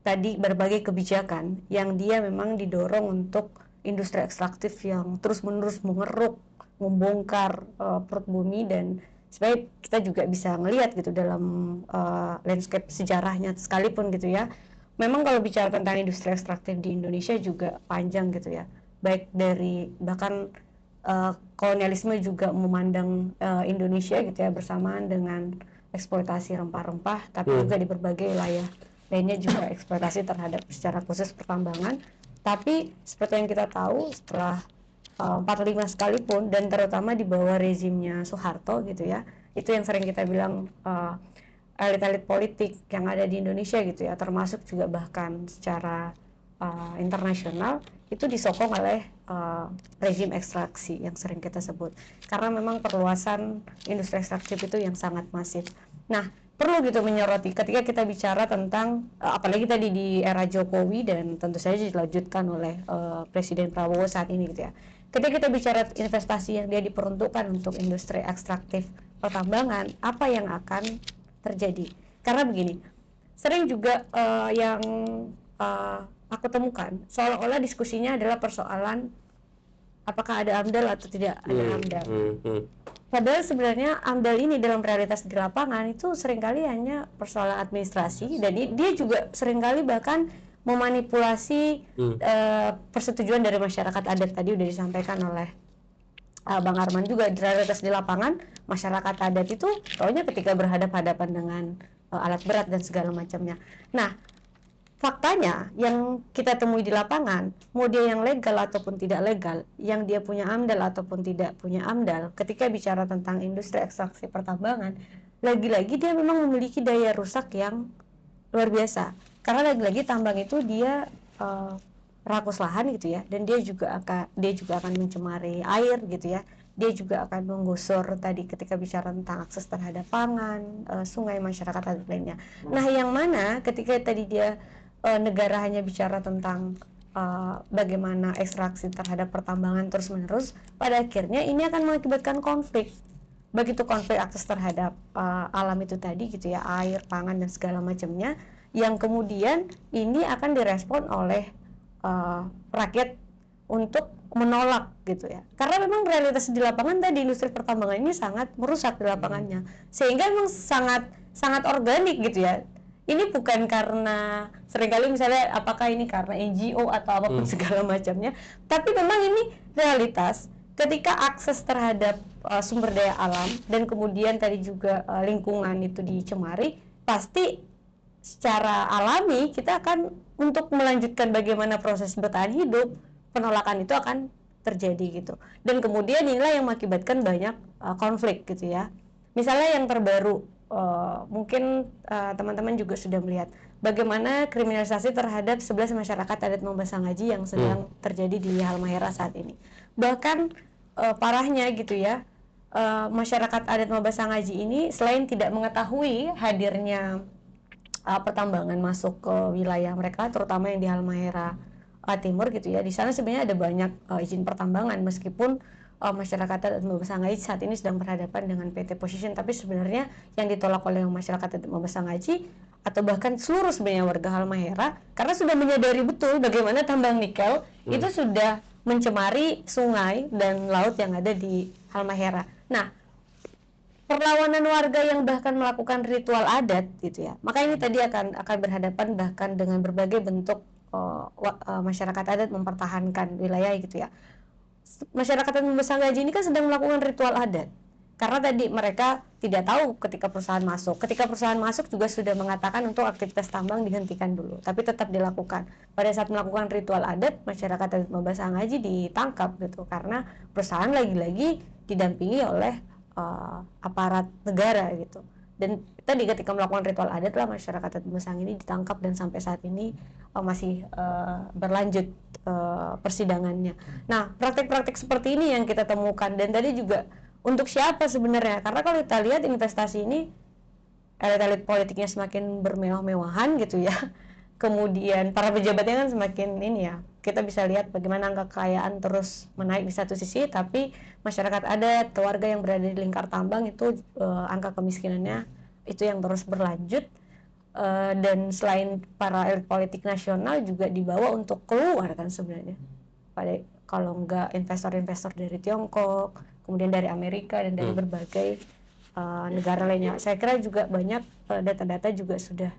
tadi berbagai kebijakan yang dia memang didorong untuk industri ekstraktif yang terus-menerus mengeruk, membongkar perut bumi, dan sebenarnya kita juga bisa ngelihat gitu dalam landscape sejarahnya sekalipun gitu ya. Memang kalau bicara tentang industri ekstraktif di Indonesia juga panjang gitu ya. Baik dari bahkan kolonialisme juga memandang Indonesia gitu ya bersamaan dengan eksploitasi rempah-rempah, tapi juga di berbagai wilayah lainnya juga eksploitasi terhadap secara khusus pertambangan. Tapi seperti yang kita tahu setelah 45 sekalipun, dan terutama di bawah rezimnya Soeharto gitu ya, itu yang sering kita bilang elit-elit politik yang ada di Indonesia gitu ya, termasuk juga bahkan secara internasional itu disokong oleh rezim ekstraksi yang sering kita sebut, karena memang perluasan industri ekstraktif itu yang sangat masif. Nah, perlu gitu menyoroti ketika kita bicara tentang apalagi tadi di era Jokowi dan tentu saja dilanjutkan oleh Presiden Prabowo saat ini gitu ya. Ketika kita bicara investasi yang dia diperuntukkan untuk industri ekstraktif pertambangan, apa yang akan terjadi? Karena begini, sering juga yang aku temukan seolah-olah diskusinya adalah persoalan apakah ada AMDAL atau tidak ada AMDAL. Padahal sebenarnya AMDAL ini dalam realitas di lapangan itu seringkali hanya persoalan administrasi, dan dia juga seringkali bahkan memanipulasi persetujuan dari masyarakat adat. Tadi udah disampaikan oleh Bang Arman juga, di realitas di lapangan masyarakat adat itu soalnya ketika berhadapan dengan alat berat dan segala macamnya. Nah, faktanya yang kita temui di lapangan, mau dia yang legal ataupun tidak legal, yang dia punya AMDAL ataupun tidak punya AMDAL, ketika bicara tentang industri ekstraksi pertambangan, lagi-lagi dia memang memiliki daya rusak yang luar biasa. Karena lagi-lagi tambang itu dia rakus lahan gitu ya, dan dia juga akan mencemari air gitu ya. Dia juga akan menggusur tadi ketika bicara tentang akses terhadap pangan, sungai, masyarakat dan lainnya. Nah, yang mana ketika tadi dia negara hanya bicara tentang bagaimana ekstraksi terhadap pertambangan terus-menerus, pada akhirnya ini akan mengakibatkan konflik. Begitu konflik akses terhadap alam itu tadi gitu ya, air, pangan dan segala macamnya, yang kemudian ini akan direspon oleh rakyat untuk menolak gitu ya, karena memang realitas di lapangan tadi industri pertambangan ini sangat merusak di lapangannya, sehingga memang sangat sangat organik gitu ya. Ini bukan karena seringkali misalnya apakah ini karena NGO atau apapun segala macamnya, tapi memang ini realitas ketika akses terhadap sumber daya alam dan kemudian tadi juga lingkungan itu dicemari, pasti secara alami kita akan untuk melanjutkan bagaimana proses bertahan hidup, penolakan itu akan terjadi gitu. Dan kemudian inilah yang mengakibatkan banyak konflik gitu ya. Misalnya yang terbaru, mungkin teman-teman juga sudah melihat bagaimana kriminalisasi terhadap 11 masyarakat adat Mambasangaji yang sedang terjadi di Halmahera saat ini. Bahkan parahnya gitu ya, masyarakat adat Mambasangaji ini selain tidak mengetahui hadirnya pertambangan masuk ke wilayah mereka, terutama yang di Halmahera Timur gitu ya. Di sana sebenarnya ada banyak izin pertambangan, meskipun masyarakat adat Mambasangaji saat ini sedang berhadapan dengan PT Position, tapi sebenarnya yang ditolak oleh masyarakat adat Mambasangaji atau bahkan seluruh sebenarnya warga Halmahera, karena sudah menyadari betul bagaimana tambang nikel itu sudah mencemari sungai dan laut yang ada di Halmahera. Nah, perlawanan warga yang bahkan melakukan ritual adat gitu ya, maka ini tadi akan berhadapan bahkan dengan berbagai bentuk masyarakat adat mempertahankan wilayah gitu ya. Masyarakat adat Mambasangaji ini kan sedang melakukan ritual adat karena tadi mereka tidak tahu ketika perusahaan masuk juga sudah mengatakan untuk aktivitas tambang dihentikan dulu, tapi tetap dilakukan. Pada saat melakukan ritual adat, masyarakat adat Mambasangaji ditangkap gitu karena perusahaan lagi-lagi didampingi oleh aparat negara gitu. Dan tadi ketika melakukan ritual adat lah masyarakat adat Mambasangaji ini ditangkap dan sampai saat ini masih berlanjut persidangannya. Nah, praktek-praktek seperti ini yang kita temukan, dan tadi juga untuk siapa sebenarnya? Karena kalau kita lihat investasi ini elit-elit politiknya semakin bermewah-mewahan gitu ya. Kemudian para pejabatnya kan semakin ini ya. Kita bisa lihat bagaimana angka kekayaan terus menaik di satu sisi, tapi masyarakat adat, keluarga yang berada di lingkar tambang itu angka kemiskinannya itu yang terus berlanjut. Dan selain para elit politik nasional juga dibawa untuk keluar kan sebenarnya. Kalau enggak investor-investor dari Tiongkok, kemudian dari Amerika dan dari berbagai negara lainnya. Saya kira juga banyak data-data juga sudah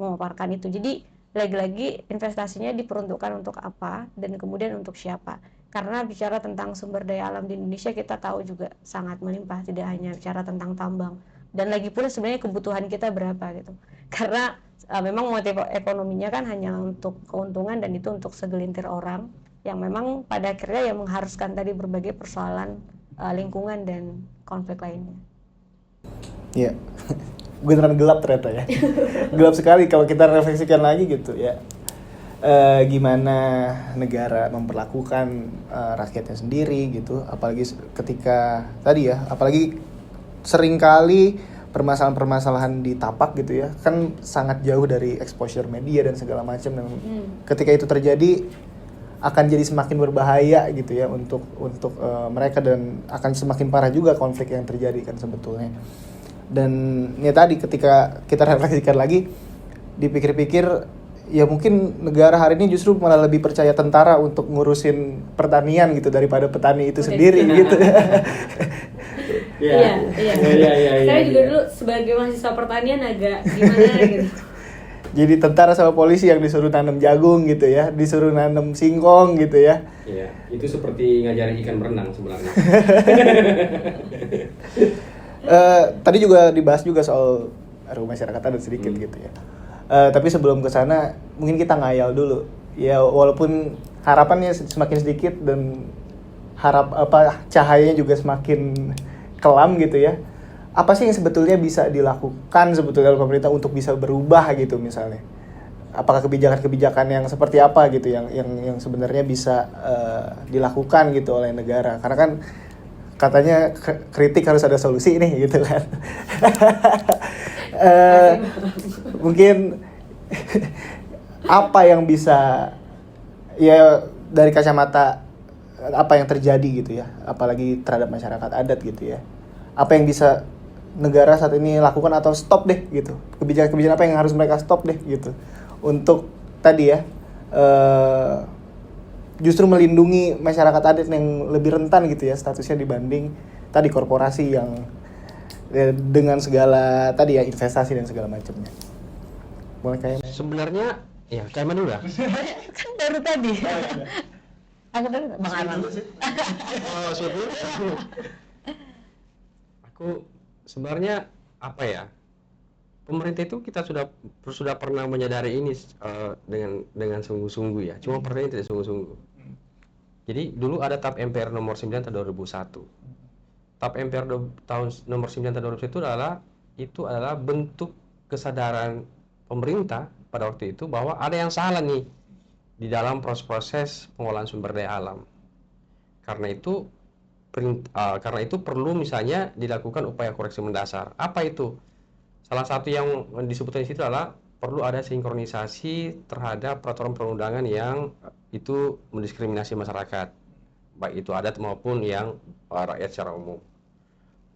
memaparkan itu. Jadi lagi-lagi investasinya diperuntukkan untuk apa dan kemudian untuk siapa. Karena bicara tentang sumber daya alam di Indonesia kita tahu juga sangat melimpah, tidak hanya bicara tentang tambang. Dan lagi pula sebenarnya kebutuhan kita berapa gitu. Karena memang motif ekonominya kan hanya untuk keuntungan dan itu untuk segelintir orang yang memang pada akhirnya yang mengharuskan tadi berbagai persoalan lingkungan dan konflik lainnya.
Iya, beneran gelap ternyata ya. Gelap sekali kalau kita refleksikan lagi gitu ya. Gimana negara memperlakukan rakyatnya sendiri gitu, apalagi ketika tadi ya, apalagi seringkali permasalahan-permasalahan di tapak gitu ya, kan sangat jauh dari exposure media dan segala macam, dan ketika itu terjadi akan jadi semakin berbahaya gitu ya untuk mereka, dan akan semakin parah juga konflik yang terjadi kan sebetulnya. Dan ya tadi ketika kita refleksikan lagi, dipikir-pikir ya mungkin negara hari ini justru malah lebih percaya tentara untuk ngurusin pertanian gitu daripada petani itu sendiri gitu.
Iya. Saya juga dulu sebagai mahasiswa pertanian agak gimana gitu.
Jadi tentara sama polisi yang disuruh nanam jagung gitu ya, disuruh nanam singkong gitu ya.
Iya, itu seperti ngajarin ikan berenang sebenarnya.
Tadi juga dibahas juga soal RUU masyarakat adat sedikit gitu ya. Tapi sebelum ke sana mungkin kita ngayal dulu. Ya walaupun harapannya semakin sedikit dan cahayanya juga semakin kelam gitu ya. Apa sih yang sebetulnya bisa dilakukan sebetulnya oleh pemerintah untuk bisa berubah gitu misalnya? Apakah kebijakan-kebijakan yang seperti apa gitu yang sebenarnya bisa dilakukan gitu oleh negara? Karena kan katanya kritik harus ada solusi nih gitu kan. Mungkin apa yang bisa ya dari kacamata apa yang terjadi gitu ya, apalagi terhadap masyarakat adat gitu ya. Apa yang bisa negara saat ini lakukan atau stop deh gitu, kebijakan-kebijakan apa yang harus mereka stop deh gitu untuk tadi ya justru melindungi masyarakat adat yang lebih rentan gitu ya statusnya dibanding tadi korporasi yang dengan segala tadi ya investasi dan segala macamnya. Boleh kayak
Sebenarnya ya kayak mana dulu ya?
Kan baru tadi. Aku dulu Bang Arman.
Oh, aku sebenarnya apa ya? Pemerintah itu kita sudah pernah menyadari ini dengan sungguh-sungguh ya. Cuma pertanyaannya tidak sungguh-sungguh. Jadi dulu ada TAP MPR nomor 9 tahun 2001. TAP MPR tahun nomor 9 tahun 2001 itu adalah bentuk kesadaran pemerintah pada waktu itu bahwa ada yang salah nih di dalam proses-proses pengolahan sumber daya alam. Karena itu perlu misalnya dilakukan upaya koreksi mendasar. Apa itu? Salah satu yang disebutkan di situ adalah perlu ada sinkronisasi terhadap peraturan perundangan yang itu mendiskriminasi masyarakat, baik itu adat maupun yang rakyat secara umum.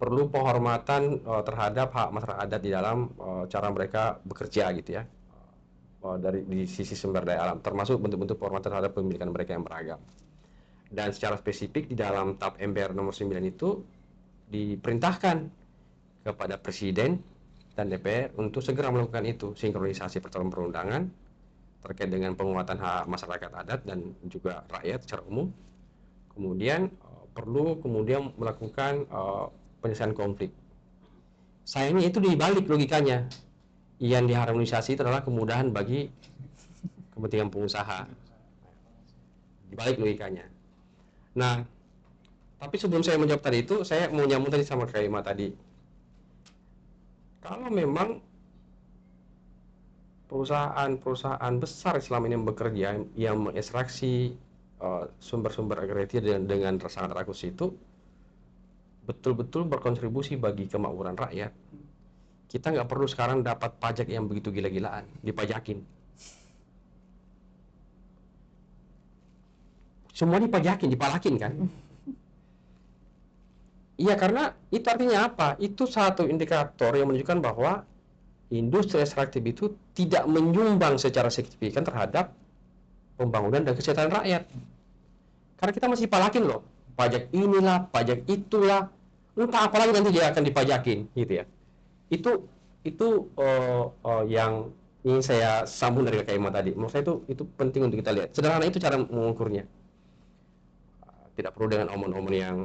Perlu penghormatan terhadap hak masyarakat adat di dalam cara mereka bekerja gitu ya, di sisi sumber daya alam, termasuk bentuk-bentuk penghormatan terhadap pemilikan mereka yang beragam. Dan secara spesifik di dalam TAP MPR nomor 9 itu diperintahkan kepada Presiden dan DPR untuk segera melakukan itu, sinkronisasi peraturan perundangan terkait dengan penguatan hak masyarakat adat dan juga rakyat secara umum. Kemudian perlu melakukan penyelesaian konflik. Sayangnya itu dibalik logikanya. Yang diharmonisasi itu adalah kemudahan bagi kepentingan pengusaha. Dibalik logikanya. Nah, tapi sebelum saya menjawab tadi itu, saya mau nyambung tadi sama Kak Ima tadi. Kalau memang perusahaan besar selama ini bekerja yang mengekstraksi sumber-sumber agraria dengan sangat rakus itu betul-betul berkontribusi bagi kemakmuran rakyat, kita nggak perlu sekarang dapat pajak yang begitu gila-gilaan, dipajakin. Semua dipajakin, dipalakin kan? Iya, karena itu artinya apa? Itu satu indikator yang menunjukkan bahwa industri ekstraktif itu tidak menyumbang secara signifikan terhadap pembangunan dan kesejahteraan rakyat. Karena kita masih palakin loh, pajak inilah, pajak itulah, entah apalagi nanti dia akan dipajakin, gitu ya. Itu yang ingin saya sambung dari Kak Ima tadi. Menurut saya itu penting untuk kita lihat. Sederhana itu cara mengukurnya. Tidak perlu dengan omon-omon yang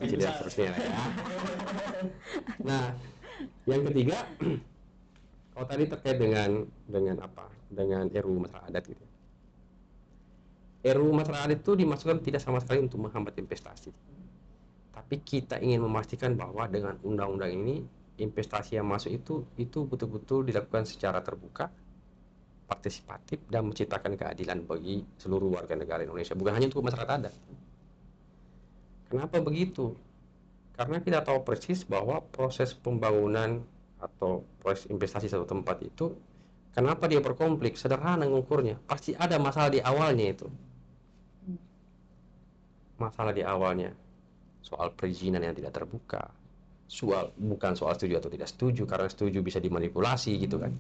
tidak terusnya ya. Nah, yang ketiga, kalau tadi terkait dengan apa? Dengan RUU Masalah Adat gitu. RUU Masalah Adat itu dimasukkan tidak sama sekali untuk menghambat investasi. Tapi kita ingin memastikan bahwa dengan undang-undang ini investasi yang masuk itu betul-betul dilakukan secara terbuka, partisipatif, dan menciptakan keadilan bagi seluruh warga negara Indonesia, bukan hanya untuk masyarakat adat. Kenapa begitu? Karena kita tahu persis bahwa proses pembangunan atau proses investasi satu tempat itu, kenapa dia berkonflik? Sederhana mengukurnya, pasti ada masalah di awalnya itu. Masalah di awalnya soal perizinan yang tidak terbuka, bukan soal setuju atau tidak setuju, karena setuju bisa dimanipulasi gitu kan.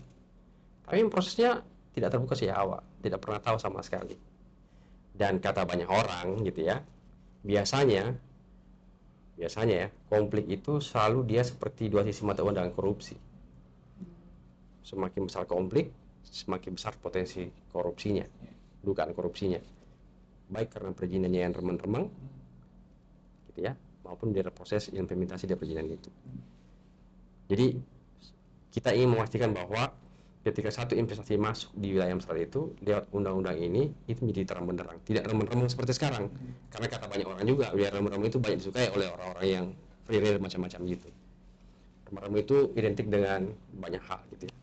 Tapi prosesnya tidak terbuka sejak awal, tidak pernah tahu sama sekali. Dan kata banyak orang gitu ya, biasanya ya konflik itu selalu dia seperti dua sisi mata uang dengan korupsi. Semakin besar konflik, semakin besar potensi korupsinya, dugaan korupsinya, baik karena perizinannya yang remang-remang gitu ya, maupun dari proses implementasi dari perizinan itu. Jadi kita ingin memastikan bahwa ketika satu investasi masuk di wilayah masyarakat itu lewat undang-undang ini, itu menjadi terang benderang, tidak remang-remang seperti sekarang. Karena kata banyak orang juga, wilayah remang-remang itu banyak disukai oleh orang-orang yang free macam-macam gitu. Remang-remang itu identik dengan banyak hal gitu ya.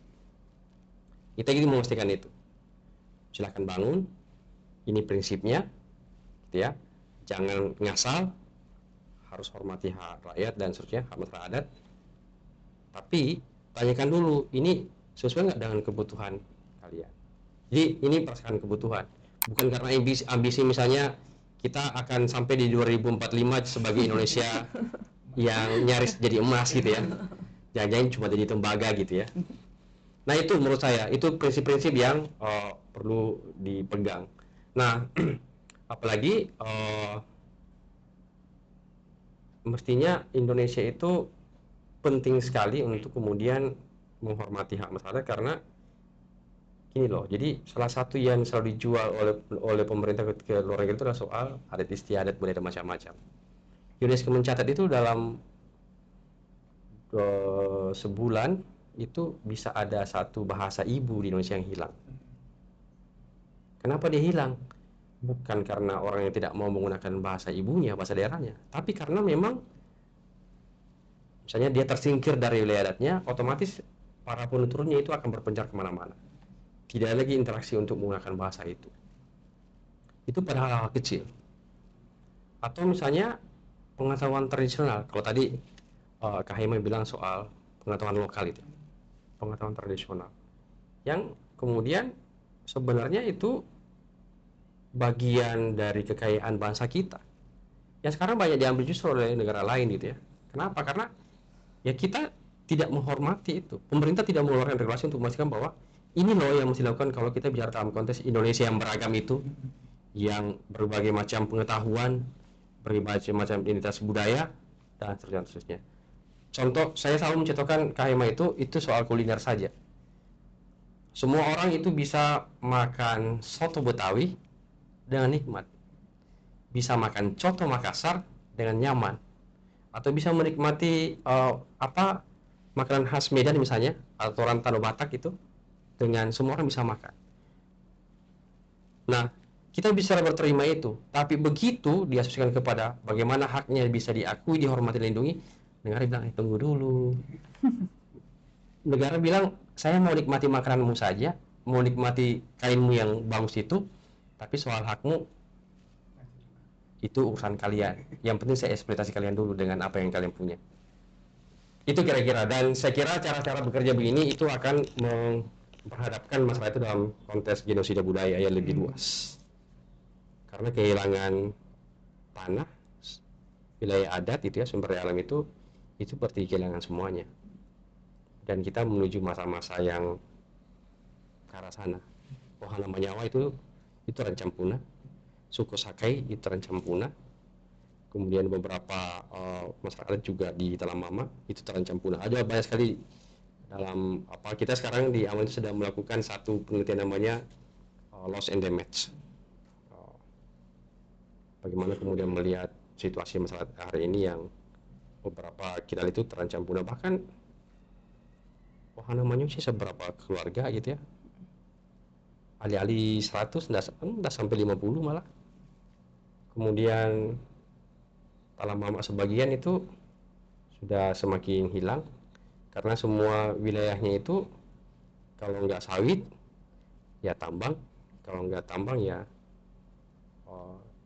Kita ingin memastikan itu. Silahkan bangun, ini prinsipnya gitu ya. Jangan ngasal, harus hormati hak rakyat dan seterusnya, hak masyarakat adat. Tapi tanyakan dulu, ini sesuai nggak dengan kebutuhan kalian. Jadi ini berdasarkan kebutuhan, bukan karena ambisi misalnya kita akan sampai di 2045 sebagai Indonesia yang nyaris jadi emas gitu ya, jangan-jangan cuma jadi tembaga gitu ya. Nah itu menurut saya itu prinsip-prinsip yang perlu dipegang. Nah, apalagi mestinya Indonesia itu penting sekali untuk kemudian menghormati hak masyarakat, karena gini loh, jadi salah satu yang selalu dijual oleh pemerintah ke luar negeri itu adalah soal adat istiadat, budaya dan macam-macam. UNESCO mencatat itu dalam sebulan itu bisa ada satu bahasa ibu di Indonesia yang hilang. Kenapa dia hilang? Bukan karena orang yang tidak mau menggunakan bahasa ibunya, bahasa daerahnya, tapi karena memang misalnya dia tersingkir dari wilayah adatnya, otomatis para penuturnya itu akan berpencar kemana-mana. Tidak ada lagi interaksi untuk menggunakan bahasa itu. Itu pada hal-hal kecil. Atau misalnya pengetahuan tradisional. Kalau tadi Kak Hema bilang soal pengetahuan lokal itu, pengetahuan tradisional, yang kemudian sebenarnya itu bagian dari kekayaan bangsa kita, yang sekarang banyak diambil justru oleh negara lain gitu ya. Kenapa? Karena ya kita tidak menghormati itu. Pemerintah tidak mengeluarkan regulasi untuk memastikan bahwa ini loh yang mesti dilakukan kalau kita bicara dalam konteks Indonesia yang beragam itu, yang berbagai macam pengetahuan, berbagai macam identitas budaya, dan seterusnya. Contoh, saya selalu mencontohkan KHMA itu soal kuliner saja. Semua orang itu bisa makan soto Betawi dengan nikmat, bisa makan coto Makassar dengan nyaman, atau bisa menikmati makanan khas Medan misalnya, atau rantau Batak itu, dengan semua orang bisa makan. Nah, kita bisa berterima itu, tapi begitu diasosiasikan kepada bagaimana haknya bisa diakui, dihormati, dilindungi, negara bilang, tunggu dulu. Negara bilang, saya mau nikmati makananmu saja, mau nikmati kainmu yang bagus itu, tapi soal hakmu, itu urusan kalian. Yang penting saya eksploitasi kalian dulu dengan apa yang kalian punya. Itu kira-kira, dan saya kira cara-cara bekerja begini itu akan memperhadapkan masalah itu dalam konteks genosida budaya yang lebih luas. Karena kehilangan tanah, wilayah adat itu ya, sumber daya alam itu berarti kehilangan semuanya. Dan kita menuju masa-masa yang ke arah sana. Wahana Manyawa itu terancam punah, suku Sakai itu terancam punah, kemudian beberapa masyarakat juga di Talang Mama itu terancam punah. Ada banyak sekali dalam kita sekarang di Aman itu sedang melakukan satu penelitian namanya loss and damage. Bagaimana kemudian melihat situasi masyarakat hari ini yang beberapa kita itu terancam punah, bahkan namanya sih seberapa keluarga gitu ya, alih-alih 100 enggak sampai 50 malah. Kemudian Talang Mama sebagian itu sudah semakin hilang karena semua wilayahnya itu kalau nggak sawit ya tambang, kalau nggak tambang ya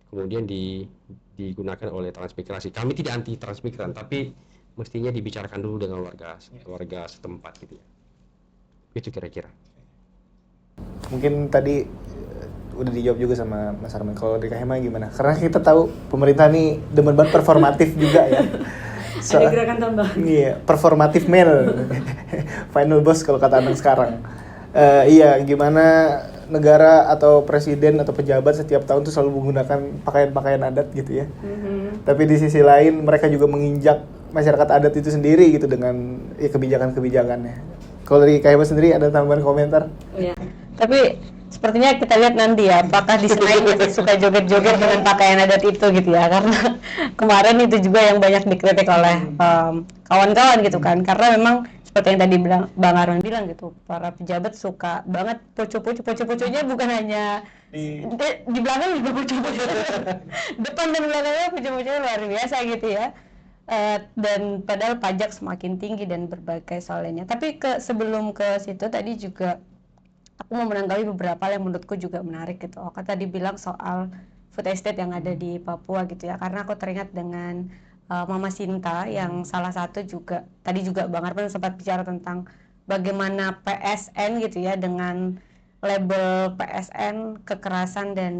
kemudian digunakan oleh transmigrasi. Kami tidak anti transmigran, tapi mestinya dibicarakan dulu dengan warga setempat gitu ya. Itu kira-kira.
Mungkin tadi udah dijawab juga sama Mas Arman. Kalau di KHMA gimana? Karena kita tahu pemerintah nih demen banget performatif juga ya.
Ada gerakan tambah.
Iya, performatif male. Final boss kalau kata anak sekarang. Iya, gimana negara atau presiden atau pejabat setiap tahun tuh selalu menggunakan pakaian-pakaian adat gitu ya. Tapi di sisi lain mereka juga menginjak masyarakat adat itu sendiri gitu dengan kebijakan-kebijakannya. Kalau dari KHMA sendiri ada tambahan komentar?
Iya. Tapi sepertinya kita lihat nanti ya, apakah di Senayan masih suka joget-joget dengan pakaian adat itu gitu ya, karena kemarin itu juga yang banyak dikritik oleh kawan-kawan gitu kan, karena memang seperti yang tadi Bang Arman bilang gitu, para pejabat suka banget poco-poconya bukan hanya di belakang juga poco-poco, depan dan belakangnya poco-poconya luar biasa gitu ya. Dan padahal pajak semakin tinggi dan berbagai soal lainnya. Tapi sebelum ke situ tadi juga aku mau menanggapi beberapa hal yang menurutku juga menarik gitu. Aku tadi bilang soal food estate yang ada di Papua gitu ya, karena aku teringat dengan Mama Sinta yang salah satu juga tadi juga Bang Arman sempat bicara tentang bagaimana PSN gitu ya, dengan label PSN kekerasan dan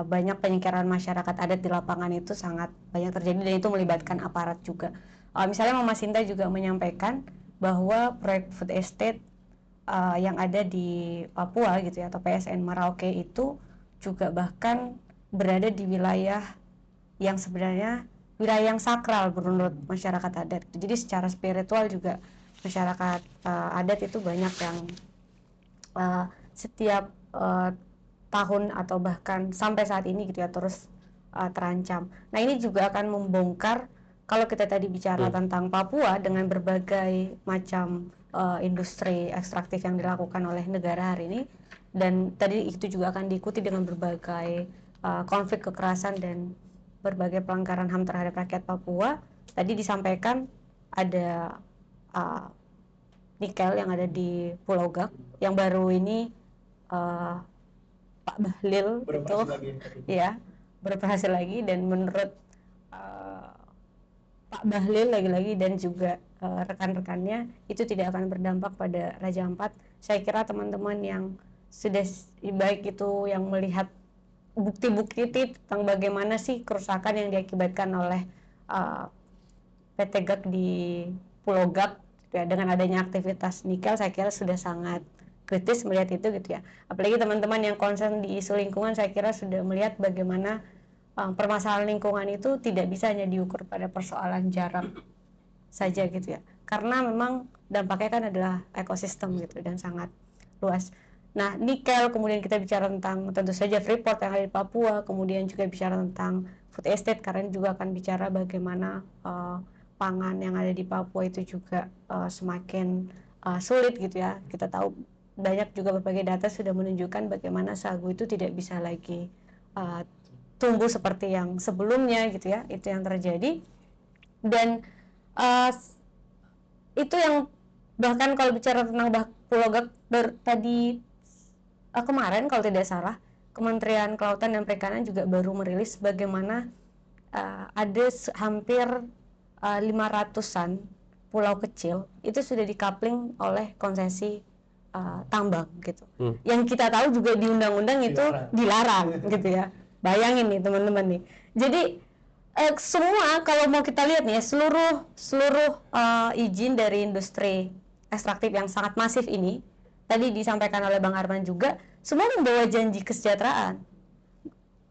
banyak penyingkiran masyarakat adat di lapangan itu sangat banyak terjadi, dan itu melibatkan aparat juga. Misalnya Mama Sinta juga menyampaikan bahwa proyek food estate yang ada di Papua gitu ya, atau PSN Merauke itu juga bahkan berada di wilayah yang sebenarnya wilayah yang sakral menurut masyarakat adat. Jadi secara spiritual juga masyarakat adat itu banyak yang setiap tahun atau bahkan sampai saat ini gitu ya terus terancam. Nah ini juga akan membongkar kalau kita tadi bicara tentang Papua dengan berbagai macam industri ekstraktif yang dilakukan oleh negara hari ini, dan tadi itu juga akan diikuti dengan berbagai konflik kekerasan dan berbagai pelanggaran HAM terhadap rakyat Papua. Tadi disampaikan ada nikel yang ada di Pulau Gak yang baru ini Pak Bahlil itu ya berhasil lagi, dan menurut Pak Bahlil lagi-lagi dan juga rekan-rekannya itu tidak akan berdampak pada Raja Ampat. Saya kira teman-teman yang sudah baik itu yang melihat bukti-bukti tentang bagaimana sih kerusakan yang diakibatkan oleh PT GAK di Pulau Gak ya, dengan adanya aktivitas nikel, saya kira sudah sangat kritis melihat itu gitu ya. Apalagi teman-teman yang concern di isu lingkungan, saya kira sudah melihat bagaimana permasalahan lingkungan itu tidak bisa hanya diukur pada persoalan jarak saja gitu ya, karena memang dampaknya kan adalah ekosistem gitu dan sangat luas. Nah nikel, kemudian kita bicara tentang tentu saja Freeport yang ada di Papua, kemudian juga bicara tentang food estate karena juga akan bicara bagaimana pangan yang ada di Papua itu juga semakin sulit gitu ya. Kita tahu banyak juga berbagai data sudah menunjukkan bagaimana sagu itu tidak bisa lagi tumbuh seperti yang sebelumnya gitu ya, itu yang terjadi. Dan itu yang bahkan kalau bicara tentang Pulau Gak tadi kemarin kalau tidak salah Kementerian Kelautan dan Perikanan juga baru merilis bagaimana ada hampir 500-an pulau kecil itu sudah dikapling oleh konsesi tambang gitu. Yang kita tahu juga di undang-undang itu dilarang gitu ya. Bayangin nih teman-teman nih. Jadi semua kalau mau kita lihat nih ya, seluruh izin dari industri ekstraktif yang sangat masif ini tadi disampaikan oleh Bang Arman juga semua membawa janji kesejahteraan.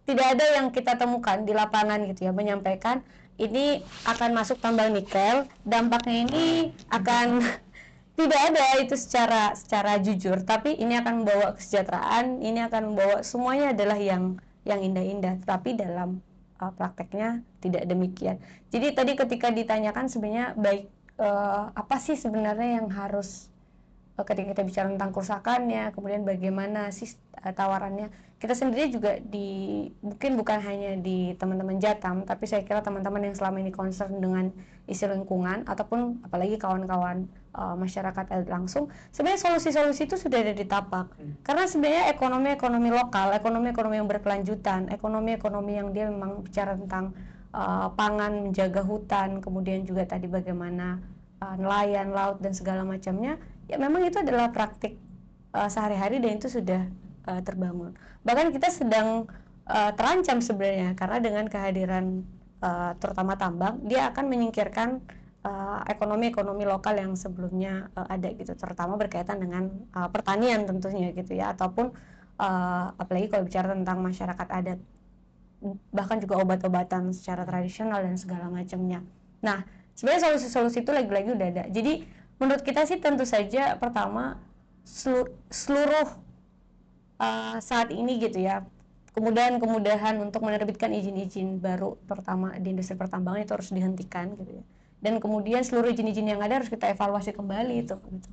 Tidak ada yang kita temukan di lapangan gitu ya menyampaikan ini akan masuk tambang nikel, dampaknya ini akan tidak ada itu secara jujur, tapi ini akan membawa kesejahteraan, ini akan membawa semuanya adalah yang indah-indah, tapi dalam prakteknya tidak demikian. Jadi tadi ketika ditanyakan sebenarnya baik apa sih sebenarnya yang harus ketika kita bicara tentang kerusakannya, kemudian bagaimana sih tawarannya, kita sendiri juga mungkin bukan hanya di teman-teman Jatam, tapi saya kira teman-teman yang selama ini concern dengan isu lingkungan ataupun apalagi kawan-kawan masyarakat adat langsung, sebenarnya solusi-solusi itu sudah ada di tapak. Karena sebenarnya ekonomi lokal, ekonomi yang berkelanjutan, ekonomi yang dia memang bicara tentang pangan, menjaga hutan, kemudian juga tadi bagaimana nelayan, laut dan segala macamnya, ya memang itu adalah praktik sehari-hari dan itu sudah terbangun. Bahkan kita sedang terancam sebenarnya karena dengan kehadiran terutama tambang, dia akan menyingkirkan ekonomi lokal yang sebelumnya ada gitu, terutama berkaitan dengan pertanian tentunya gitu ya, ataupun apalagi kalau bicara tentang masyarakat adat, bahkan juga obat-obatan secara tradisional dan segala macamnya. Nah sebenarnya solusi-solusi itu lagi-lagi udah ada. Jadi menurut kita sih tentu saja pertama seluruh saat ini gitu ya, kemudahan untuk menerbitkan izin-izin baru terutama di industri pertambangan itu harus dihentikan gitu ya. Dan kemudian seluruh izin-izin yang ada harus kita evaluasi kembali itu gitu.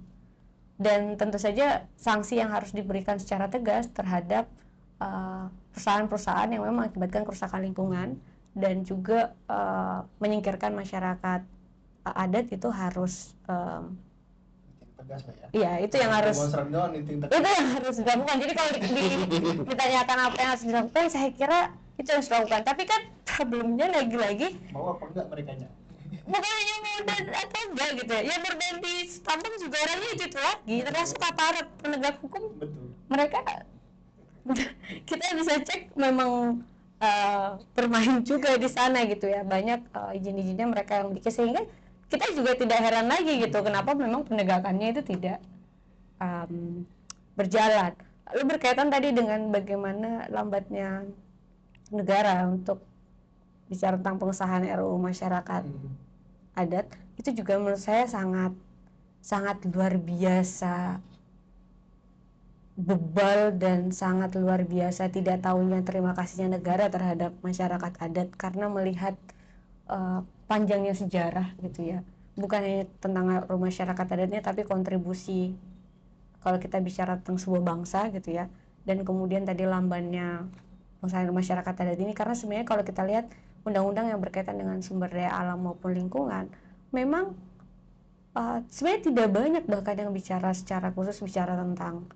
Dan tentu saja sanksi yang harus diberikan secara tegas terhadap perusahaan-perusahaan yang memang mengakibatkan kerusakan lingkungan dan juga menyingkirkan masyarakat adat itu harus
tegas lah ya.
Iya, itu yang harus dilakukan. Jadi kalau ditanyakan apa yang harus dilakukan, saya kira itu yang harus dilakukan. Tapi kan problemnya lagi-lagi
mau apa enggak merekanya?
Bukan hanya mau dan atau enggak gitu ya. Ya berganti tambang juga orangnya itu lagi. Termasuk aparat penegak hukum.
Betul.
Mereka kita bisa cek memang bermain juga di sana gitu ya. Banyak izin-izinnya mereka yang memiliki, sehingga kita juga tidak heran lagi gitu kenapa memang penegakannya itu tidak berjalan. Lalu berkaitan tadi dengan bagaimana lambatnya negara untuk bicara tentang pengesahan RUU masyarakat adat, itu juga menurut saya sangat sangat luar biasa bebal dan sangat luar biasa tidak tahunya terima kasihnya negara terhadap masyarakat adat, karena melihat panjangnya sejarah gitu ya, bukan hanya tentang RUU masyarakat adatnya tapi kontribusi kalau kita bicara tentang sebuah bangsa gitu ya, dan kemudian tadi lambannya pengesahan masyarakat adat ini, karena sebenarnya kalau kita lihat undang-undang yang berkaitan dengan sumber daya alam maupun lingkungan memang sebenarnya tidak banyak bahkan yang bicara secara khusus bicara tentang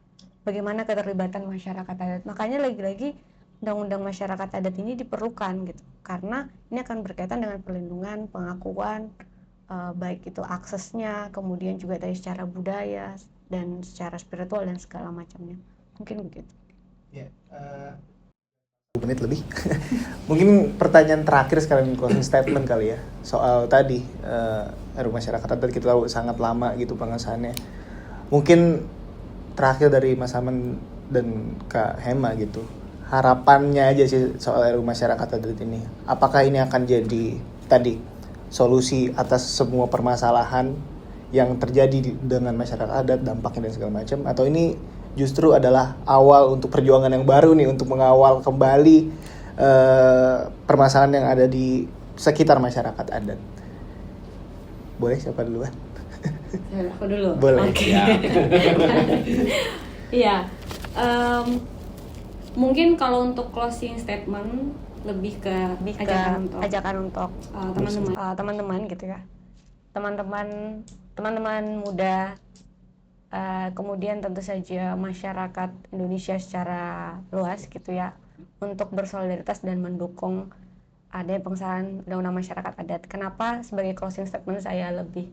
bagaimana keterlibatan masyarakat adat. Makanya lagi-lagi undang-undang masyarakat adat ini diperlukan gitu, karena ini akan berkaitan dengan perlindungan, pengakuan, baik itu aksesnya, kemudian juga dari secara budaya dan secara spiritual dan segala macamnya. Mungkin begitu.
Ya, 2 menit lebih. Mungkin pertanyaan terakhir sekalian closing statement kali ya, soal tadi RUU masyarakat adat kita tahu sangat lama gitu pengesahannya. Mungkin terakhir dari Mas Aman dan Kak Hema gitu, harapannya aja sih soal RUU masyarakat adat ini. Apakah ini akan jadi tadi solusi atas semua permasalahan yang terjadi dengan masyarakat adat, dampaknya dan segala macam, atau ini justru adalah awal untuk perjuangan yang baru nih untuk mengawal kembali permasalahan yang ada di sekitar masyarakat adat? Boleh siapa duluan?
Aku dulu.
Boleh.
Okay. Iya. Mungkin kalau untuk closing statement lebih ke ajakan untuk teman-teman gitu ya, teman-teman muda, kemudian tentu saja masyarakat Indonesia secara luas gitu ya, untuk bersolidaritas dan mendukung adanya pengesahan undang-undang masyarakat adat. Kenapa sebagai closing statement saya lebih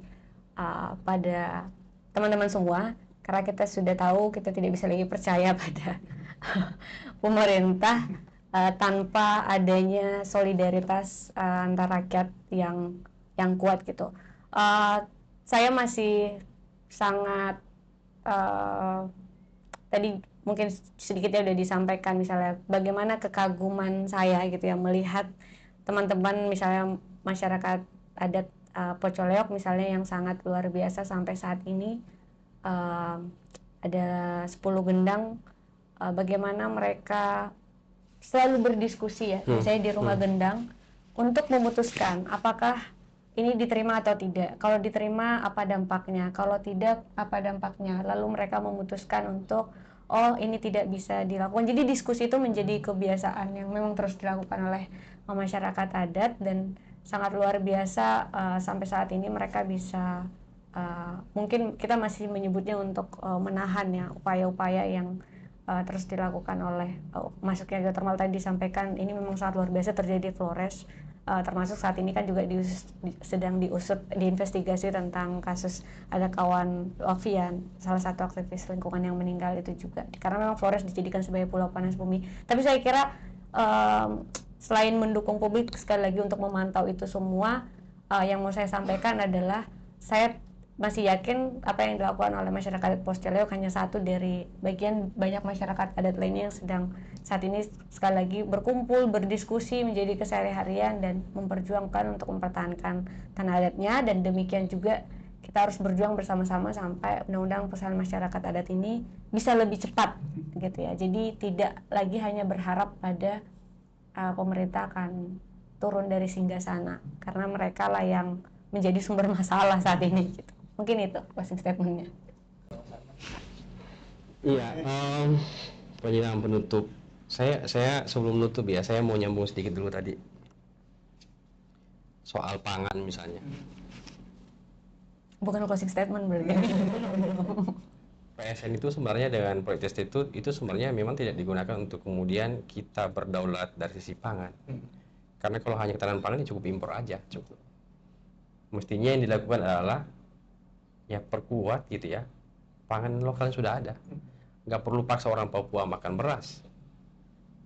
pada teman-teman semua, karena kita sudah tahu kita tidak bisa lagi percaya pada pemerintah tanpa adanya solidaritas antar rakyat yang kuat gitu. Saya masih sangat tadi mungkin sedikitnya udah disampaikan, misalnya bagaimana kekaguman saya gitu ya melihat teman-teman misalnya masyarakat adat Pocoleok misalnya yang sangat luar biasa sampai saat ini, ada 10 gendang, bagaimana mereka selalu berdiskusi ya, misalnya di rumah gendang untuk memutuskan apakah ini diterima atau tidak. Kalau diterima apa dampaknya, kalau tidak apa dampaknya. Lalu mereka memutuskan untuk ini tidak bisa dilakukan. Jadi diskusi itu menjadi kebiasaan yang memang terus dilakukan oleh masyarakat adat, dan sangat luar biasa sampai saat ini mereka bisa mungkin kita masih menyebutnya untuk menahan ya upaya-upaya yang terus dilakukan oleh masuknya geothermal tadi disampaikan. Ini memang sangat luar biasa terjadi di Flores, termasuk saat ini kan juga sedang diusut, diinvestigasi tentang kasus ada kawan Lovian, salah satu aktivis lingkungan yang meninggal itu juga, karena memang Flores dijadikan sebagai pulau panas bumi. Tapi saya kira selain mendukung publik sekali lagi untuk memantau itu semua, yang mau saya sampaikan adalah saya masih yakin apa yang dilakukan oleh masyarakat Pocoleok hanya satu dari bagian banyak masyarakat adat lainnya yang sedang saat ini sekali lagi berkumpul, berdiskusi menjadi keseharian dan memperjuangkan untuk mempertahankan tanah adatnya. Dan demikian juga kita harus berjuang bersama-sama sampai undang-undang pengesahan masyarakat adat ini bisa lebih cepat gitu ya. Jadi tidak lagi hanya berharap pada pemerintah akan turun dari singgasana, karena mereka lah yang menjadi sumber masalah saat ini gitu. Mungkin itu closing statementnya.
Iya, penjelasan penutup. Saya sebelum menutup ya, saya mau nyambung sedikit dulu tadi soal pangan misalnya.
Bukan closing statement berarti.
PSN itu sebenarnya dengan proyek itu sebenarnya memang tidak digunakan untuk kemudian kita berdaulat dari sisi pangan. Karena kalau hanya ketahanan pangan ya cukup impor aja, cukup. Mestinya yang dilakukan adalah ya perkuat gitu ya, pangan lokal sudah ada. Nggak perlu paksa orang Papua makan beras,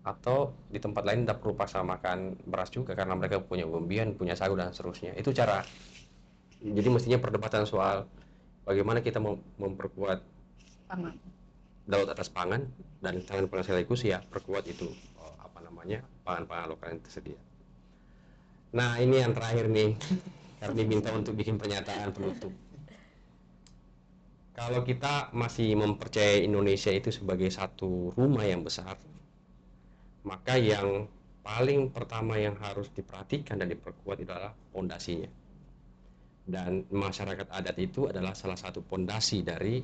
atau di tempat lain tidak perlu paksa makan beras juga karena mereka punya umbian, punya sagu dan seterusnya. Itu cara. Jadi mestinya perdebatan soal bagaimana kita memperkuat darurat atas pangan, dan tangan pangan sekaligus ya perkuat itu pangan-pangan lokal yang tersedia. Nah ini yang terakhir nih, karena diminta untuk bikin pernyataan penutup. Kalau kita masih mempercayai Indonesia itu sebagai satu rumah yang besar, maka yang paling pertama yang harus diperhatikan dan diperkuat adalah pondasinya. Dan masyarakat adat itu adalah salah satu pondasi dari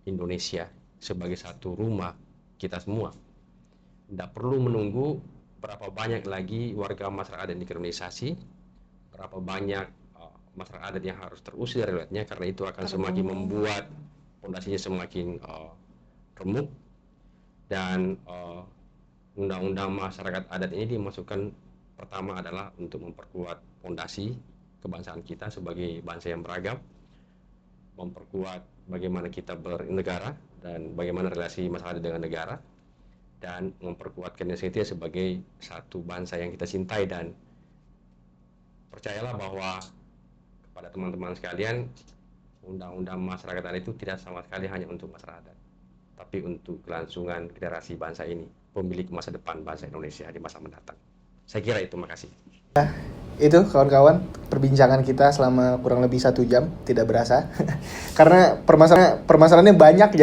Indonesia sebagai satu rumah kita semua. Tidak perlu menunggu berapa banyak lagi warga masyarakat adat yang dikriminalisasi, berapa banyak masyarakat adat yang harus terusir dari wilayahnya, karena itu akan semakin membuat pondasinya semakin remuk. Dan undang-undang masyarakat adat ini dimasukkan pertama adalah untuk memperkuat pondasi kebangsaan kita sebagai bangsa yang beragam, memperkuat bagaimana kita bernegara dan bagaimana relasi masyarakat dengan negara, dan memperkuatkan Indonesia sebagai satu bangsa yang kita cintai. Dan percayalah bahwa kepada teman-teman sekalian, undang-undang masyarakat adat itu tidak sama sekali hanya untuk masyarakat adat, tapi untuk kelangsungan generasi bangsa ini, pemilik masa depan bangsa Indonesia di masa mendatang. Saya kira itu, makasih.
Itu kawan-kawan perbincangan kita selama kurang lebih 1 jam, tidak berasa. Karena permasalahannya banyak,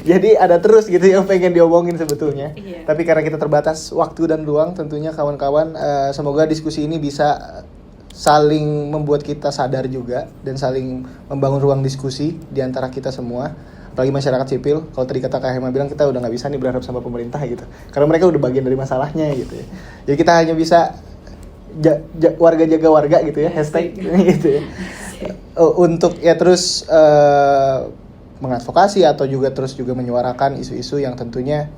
jadi ada terus gitu yang pengen diomongin sebetulnya.
Iya.
Tapi karena kita terbatas waktu dan ruang, tentunya kawan-kawan semoga diskusi ini bisa saling membuat kita sadar juga dan saling membangun ruang diskusi di antara kita semua, apalagi masyarakat sipil. Kalau tadi kata Kak Hema bilang, kita udah nggak bisa nih berharap sama pemerintah gitu, karena mereka udah bagian dari masalahnya gitu ya. Jadi kita hanya bisa warga jaga warga gitu ya, hashtag gitu ya, untuk ya terus mengadvokasi atau juga menyuarakan isu-isu yang tentunya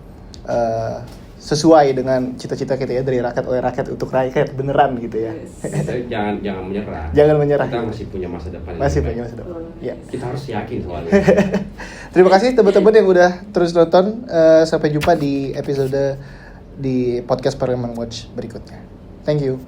sesuai dengan cita-cita kita ya, dari rakyat oleh rakyat untuk rakyat beneran gitu ya.
Jangan menyerah.
Jangan menyerah.
Kita masih punya masa depan.
Masih punya masa depan. Ya.
Kita harus yakin soalnya.
Terima kasih teman-teman yang udah terus nonton. Sampai jumpa di episode di podcast Parlemen Watch berikutnya. Thank you.